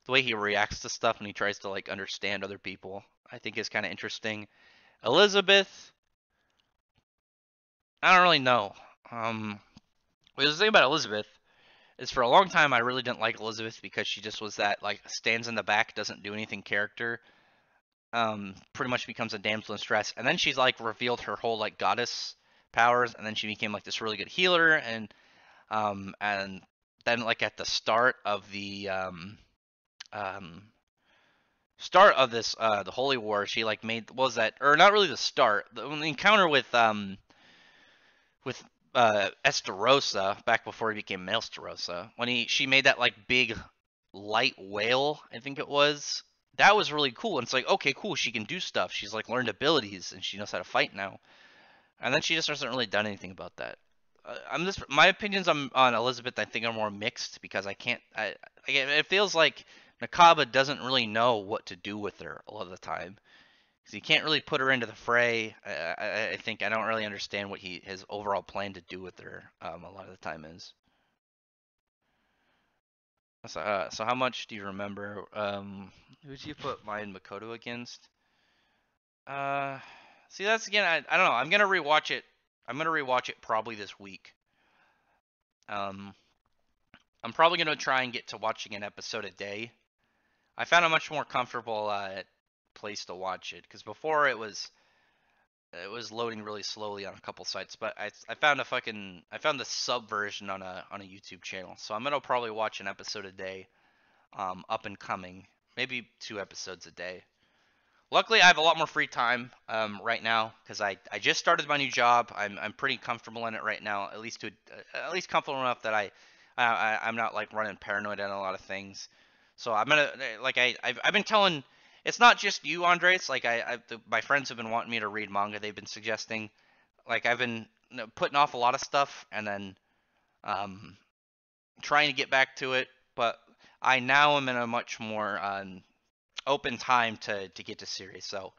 the way he reacts to stuff and he tries to like understand other people. I think is kind of interesting. Elizabeth, I don't really know. Um, the thing about Elizabeth is for a long time I really didn't like Elizabeth because she just was that like stands in the back, doesn't do anything character. Pretty much becomes a damsel in stress, and then she's like revealed her whole like goddess powers, and then she became like this really good healer, and then like at the um start of this the Holy War, she like made what was that or not really the start the encounter with Esterosa back before he became Maelsterosa when she made that like big light whale, I think it was. That was really cool. And it's like, okay, cool, she can do stuff. She's like learned abilities and she knows how to fight now. And then she just hasn't really done anything about that. I'm just my opinions on Elizabeth. I think are more mixed because I can't. It feels like Nakaba doesn't really know what to do with her a lot of the time because he can't really put her into the fray. I think I don't really understand what his overall plan to do with her. A lot of the time is. So how much do you remember? Who did you put Mayan Makoto against? Uh, See, that's again. I don't know. I'm gonna rewatch it. I'm gonna rewatch it probably this week. Um, I'm probably gonna try and get to watching an episode a day. I found a much more comfortable place to watch it because before it was loading really slowly on a couple sites. But I found the sub version on a YouTube channel. So I'm gonna probably watch an episode a day. Up and coming, maybe 2 episodes a day. Luckily, I have a lot more free time right now because I just started my new job. I'm pretty comfortable in it right now, at least comfortable enough that I'm not like running paranoid on a lot of things. So I'm gonna like I've been telling. It's not just you, Andres. Like my friends have been wanting me to read manga. They've been suggesting. Like I've been putting off a lot of stuff and then um, trying to get back to it. But I now am in a much more open time to get to series. So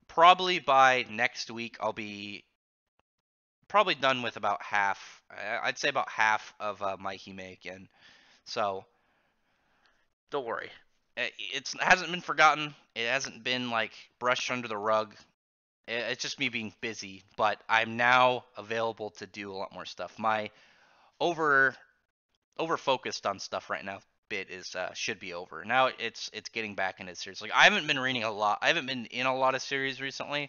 probably by next week I'll be probably done with about half. I'd say about half of My Hime again. So don't worry. It hasn't been forgotten. It hasn't been like brushed under the rug. It's just me being busy, but I'm now available to do a lot more stuff. My over over focused on stuff right now bit is should be over. Now it's getting back into series. Like I haven't been reading a lot. I haven't been in a lot of series recently.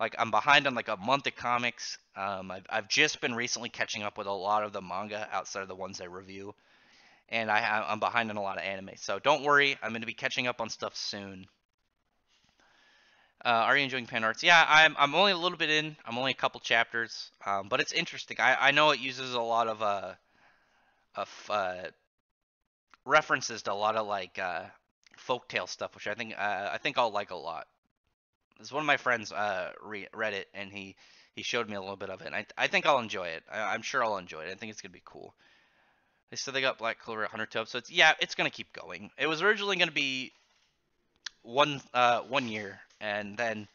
Like I'm behind on like a month of comics. I've just been recently catching up with a lot of the manga outside of the ones I review, and I'm behind on a lot of anime. So don't worry, I'm going to be catching up on stuff soon. Are you enjoying Pan Arts? Yeah, I'm only a little bit in. I'm only a couple chapters, but it's interesting. I know it uses a lot of references to a lot of like folktale stuff, which I think I'll like a lot. This one of my friends read it and he showed me a little bit of it. And I think I'll enjoy it. I'm sure I'll enjoy it. I think it's gonna be cool. They said they got Black Clover at 102 episodes. Yeah, it's gonna keep going. It was originally gonna be 1 year, and then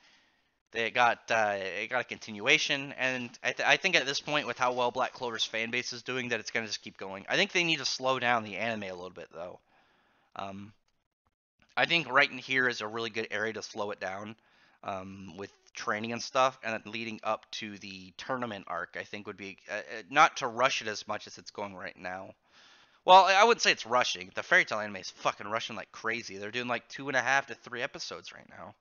it got a continuation. And I think at this point, with how well Black Clover's fan base is doing, that it's gonna just keep going. I think they need to slow down the anime a little bit though. Um, I think right in here is a really good area to slow it down with training and stuff, and then leading up to the tournament arc. I think would be not to rush it as much as it's going right now. Well, I wouldn't say it's rushing. The fairy tale anime is fucking rushing like crazy. They're doing like 2.5 to 3 episodes right now.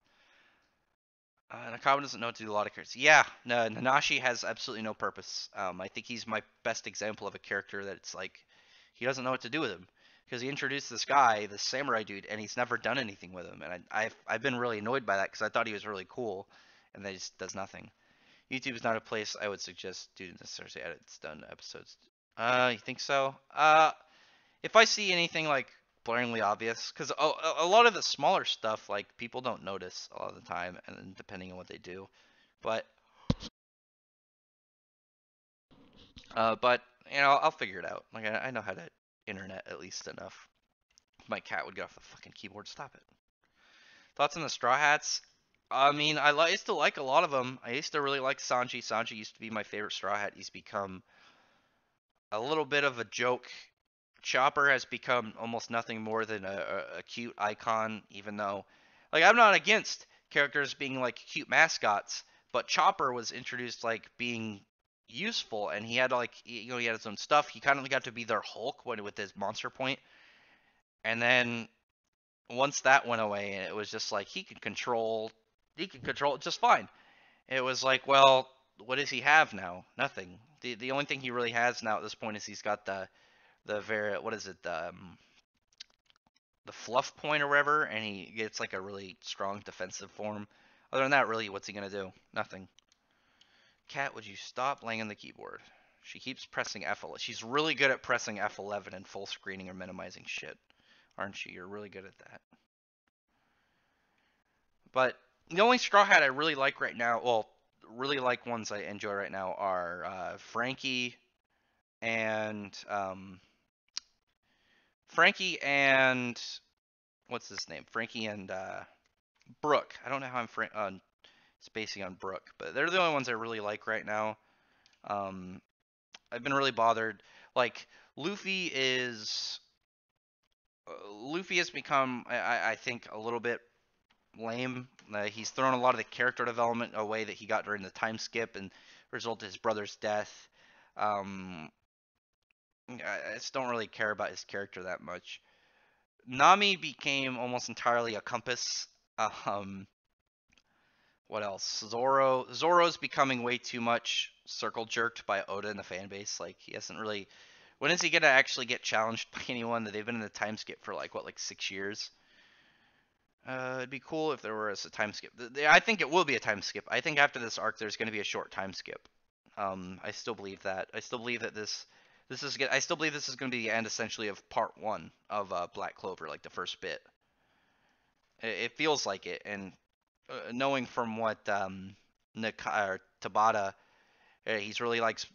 Nakaba doesn't know what to do with a lot of characters. Yeah, no, Nanashi has absolutely no purpose. I think he's my best example of a character that's like he doesn't know what to do with him because he introduced this guy, this samurai dude, and he's never done anything with him. And I've been really annoyed by that because I thought he was really cool, and then he just does nothing. YouTube is not a place I would suggest due to necessarily edits done episodes. You think so? If I see anything like blaringly obvious, because a lot of the smaller stuff, like people don't notice a lot of the time, and depending on what they do, but I'll figure it out. Like I know how to internet at least enough. My cat would get off the fucking keyboard. Stop it. Thoughts on the Straw Hats? I mean, used to like a lot of them. I used to really like Sanji. Sanji used to be my favorite Straw Hat. He's become a little bit of a joke. Chopper has become almost nothing more than a cute icon, even though, like, I'm not against characters being like cute mascots, but Chopper was introduced like being useful, and he had like he had his own stuff. He kind of got to be their Hulk with his Monster Point, and then once that went away, it was just like he could control it just fine. It was like, well, what does he have now? Nothing. The only thing he really has now at this point is he's got the very what is it the fluff point or whatever, and he gets like a really strong defensive form. Other than that, really, what's he gonna do? Nothing. Cat, would you stop laying on the keyboard? She keeps pressing F11. She's really good at pressing F11 and full screening or minimizing shit, aren't you? You're really good at that. But the only Straw Hat I really like right now, well, really like ones I enjoy right now are Frankie and Frankie and what's his name? Frankie and Brooke. I don't know how I'm spacing on Brooke, but they're the only ones I really like right now. Um, I've been really bothered. Like Luffy is Luffy has become, I think, a little bit lame. He's thrown a lot of the character development away that he got during the time skip and resulted in his brother's death. Um, I just don't really care about his character that much. Nami became almost entirely a compass. Um, what else? Zoro's becoming way too much circle jerked by Oda and the fan base. Like he hasn't really. When is he gonna actually get challenged by anyone? That they've been in the time skip for like 6 years. It'd be cool if there was a time skip. I think it will be a time skip. I think after this arc, there's going to be a short time skip. I still believe that. I still believe that this is. I still believe this is going to be the end, essentially, of part one of Black Clover, like the first bit. It feels like it, and knowing from what Tabata, he's really likes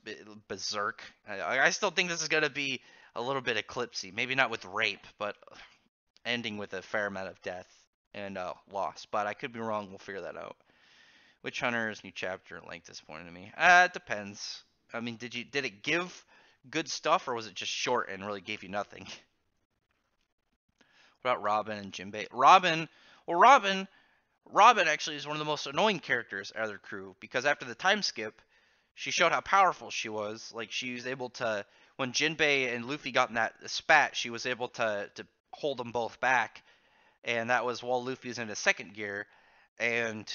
Berserk. I still think this is going to be a little bit eclipsy. Maybe not with rape, but ending with a fair amount of death and loss. But I could be wrong. We'll figure that out. Witch Hunter's new chapter length disappointed to me. It depends. I mean, did it give good stuff or was it just short and really gave you nothing? What about Robin and Jinbei? Robin actually is one of the most annoying characters out of their crew because after the time skip, she showed how powerful she was. Like she was able to, when Jinbei and Luffy got in that spat, she was able to hold them both back, and that was while Luffy was in his second gear, and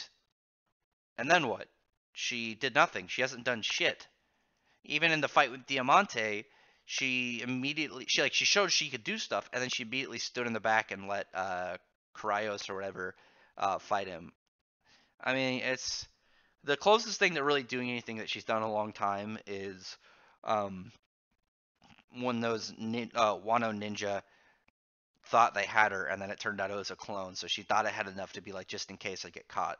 then what? She did nothing. She hasn't done shit. Even in the fight with Diamante, she showed she could do stuff, and then she immediately stood in the back and let Cryos or whatever fight him. I mean, it's the closest thing to really doing anything that she's done in a long time is um, when those Wano Ninja thought they had her, and then it turned out it was a clone. So she thought it had enough to be like, just in case I get caught.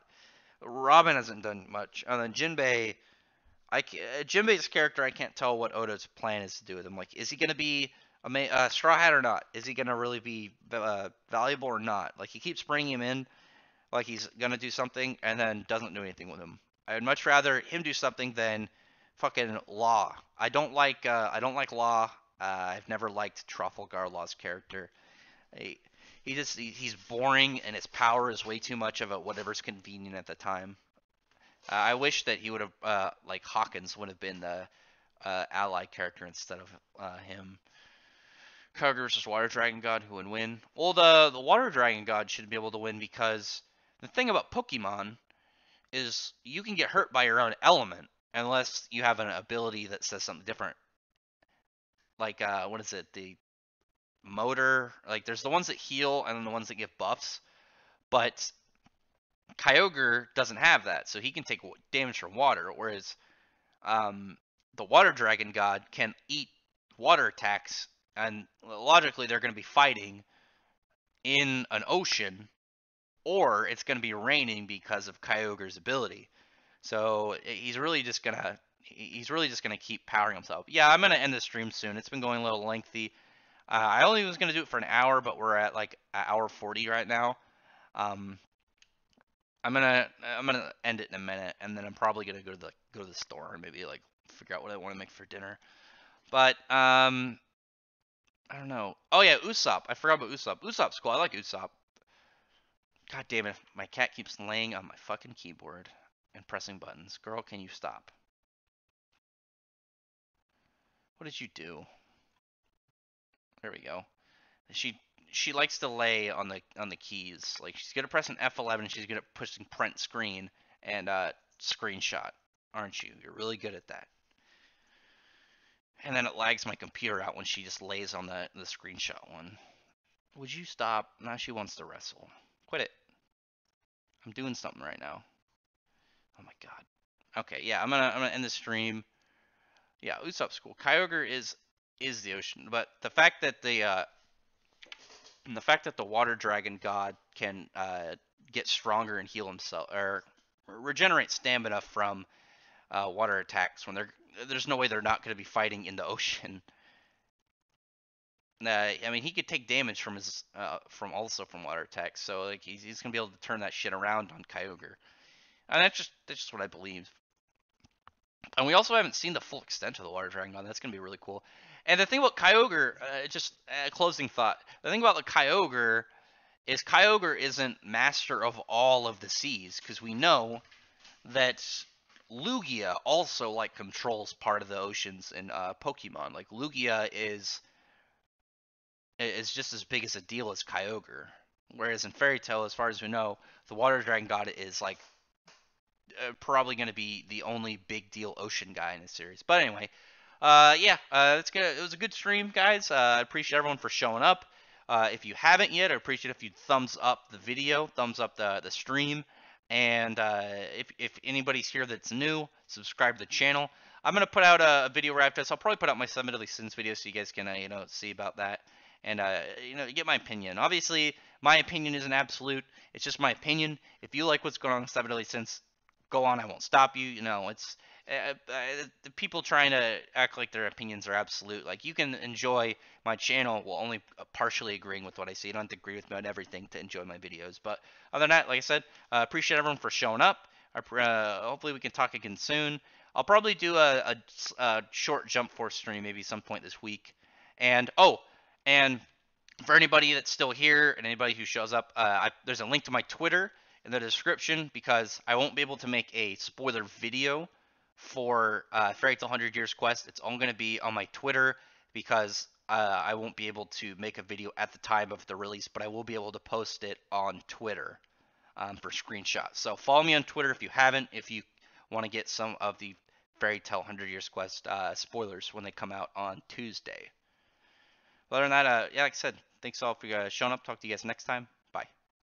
Robin hasn't done much, and then Jinbei's character, I can't tell what Oda's plan is to do with him. Like, is he gonna be a Straw Hat or not? Is he gonna really be valuable or not? Like, he keeps bringing him in, like he's gonna do something, and then doesn't do anything with him. I'd much rather him do something than fucking Law. I don't like Law. I've never liked Trafalgar Law's character. He, he's boring, and his power is way too much of a whatever's convenient at the time. I wish that he would have like Hawkins would have been the ally character instead of him. Kyogre versus Water Dragon God, who would win? Well, the Water Dragon God should be able to win because the thing about Pokemon is you can get hurt by your own element unless you have an ability that says something different. Like what is it? The motor. Like there's the ones that heal and then the ones that give buffs. But Kyogre doesn't have that, so he can take damage from water, whereas the Water Dragon God can eat water attacks, and logically they're going to be fighting in an ocean, or it's going to be raining because of Kyogre's ability. So he's really just going to he's really just gonna keep powering himself. Yeah, I'm gonna end the stream soon. It's been going a little lengthy. I only was gonna do it for an hour, but we're at like an hour 40 right now. Um, I'm gonna end it in a minute, and then I'm probably gonna go to the store and maybe like figure out what I want to make for dinner. But I don't know. Oh yeah, Usopp. I forgot about Usopp. Usopp's cool. I like Usopp. God damn it! My cat keeps laying on my fucking keyboard and pressing buttons. Girl, can you stop? What did you do? There we go. She she likes to lay on the keys. Like she's gonna press an F11. She's gonna push print screen and screenshot. Aren't you? You're really good at that. And then it lags my computer out when she just lays on the screenshot one. Would you stop? Now she wants to wrestle. Quit it. I'm doing something right now. Oh my god. Okay, yeah, I'm gonna end the stream. Yeah, Usopp's cool. Kyogre is the ocean, but the fact that the water dragon god can get stronger and heal himself or regenerate stamina from water attacks when there's no way they're not going to be fighting in the ocean. I mean, he could take damage from his from water attacks, so like he's gonna be able to turn that shit around on Kyogre, and that's just what I believe. And we also haven't seen the full extent of the water dragon god. That's gonna be really cool. And the thing about Kyogre, just a closing thought. The thing about the Kyogre is Kyogre isn't master of all of the seas because we know that Lugia also like controls part of the oceans in Pokemon. Like Lugia is just as big as a deal as Kyogre. Whereas in Fairy Tail, as far as we know, the Water Dragon God is like probably going to be the only big deal ocean guy in the series. But anyway, yeah, it's good. It was a good stream, guys. I appreciate everyone for showing up. If you haven't yet, I appreciate if you thumbs up the video, thumbs up the stream, and if anybody's here that's new, subscribe to the channel. I'm gonna put out a video right after this. I'll probably put out my Seven Deadly Sins video so you guys can see about that and get my opinion. Obviously, my opinion isn't absolute. It's just my opinion. If you like what's going on with Seven Deadly Sins, go on. I won't stop you. It's the people trying to act like their opinions are absolute. Like you can enjoy my channel while only partially agreeing with what I say. You don't have to agree with me on everything to enjoy my videos. But other than that, like I said, appreciate everyone for showing up. Hopefully we can talk again soon. I'll probably do a short Jump Force stream maybe some point this week. And and for anybody that's still here and anybody who shows up, there's a link to my Twitter in the description because I won't be able to make a spoiler video for Fairy Tail 100 Years Quest. It's all going to be on my Twitter because I won't be able to make a video at the time of the release, but I will be able to post it on Twitter for screenshots. So follow me on Twitter if you haven't, if you want to get some of the Fairy Tail 100 Years Quest spoilers when they come out on Tuesday. Other than that, yeah, like I said, thanks all for showing up. Talk to you guys next time.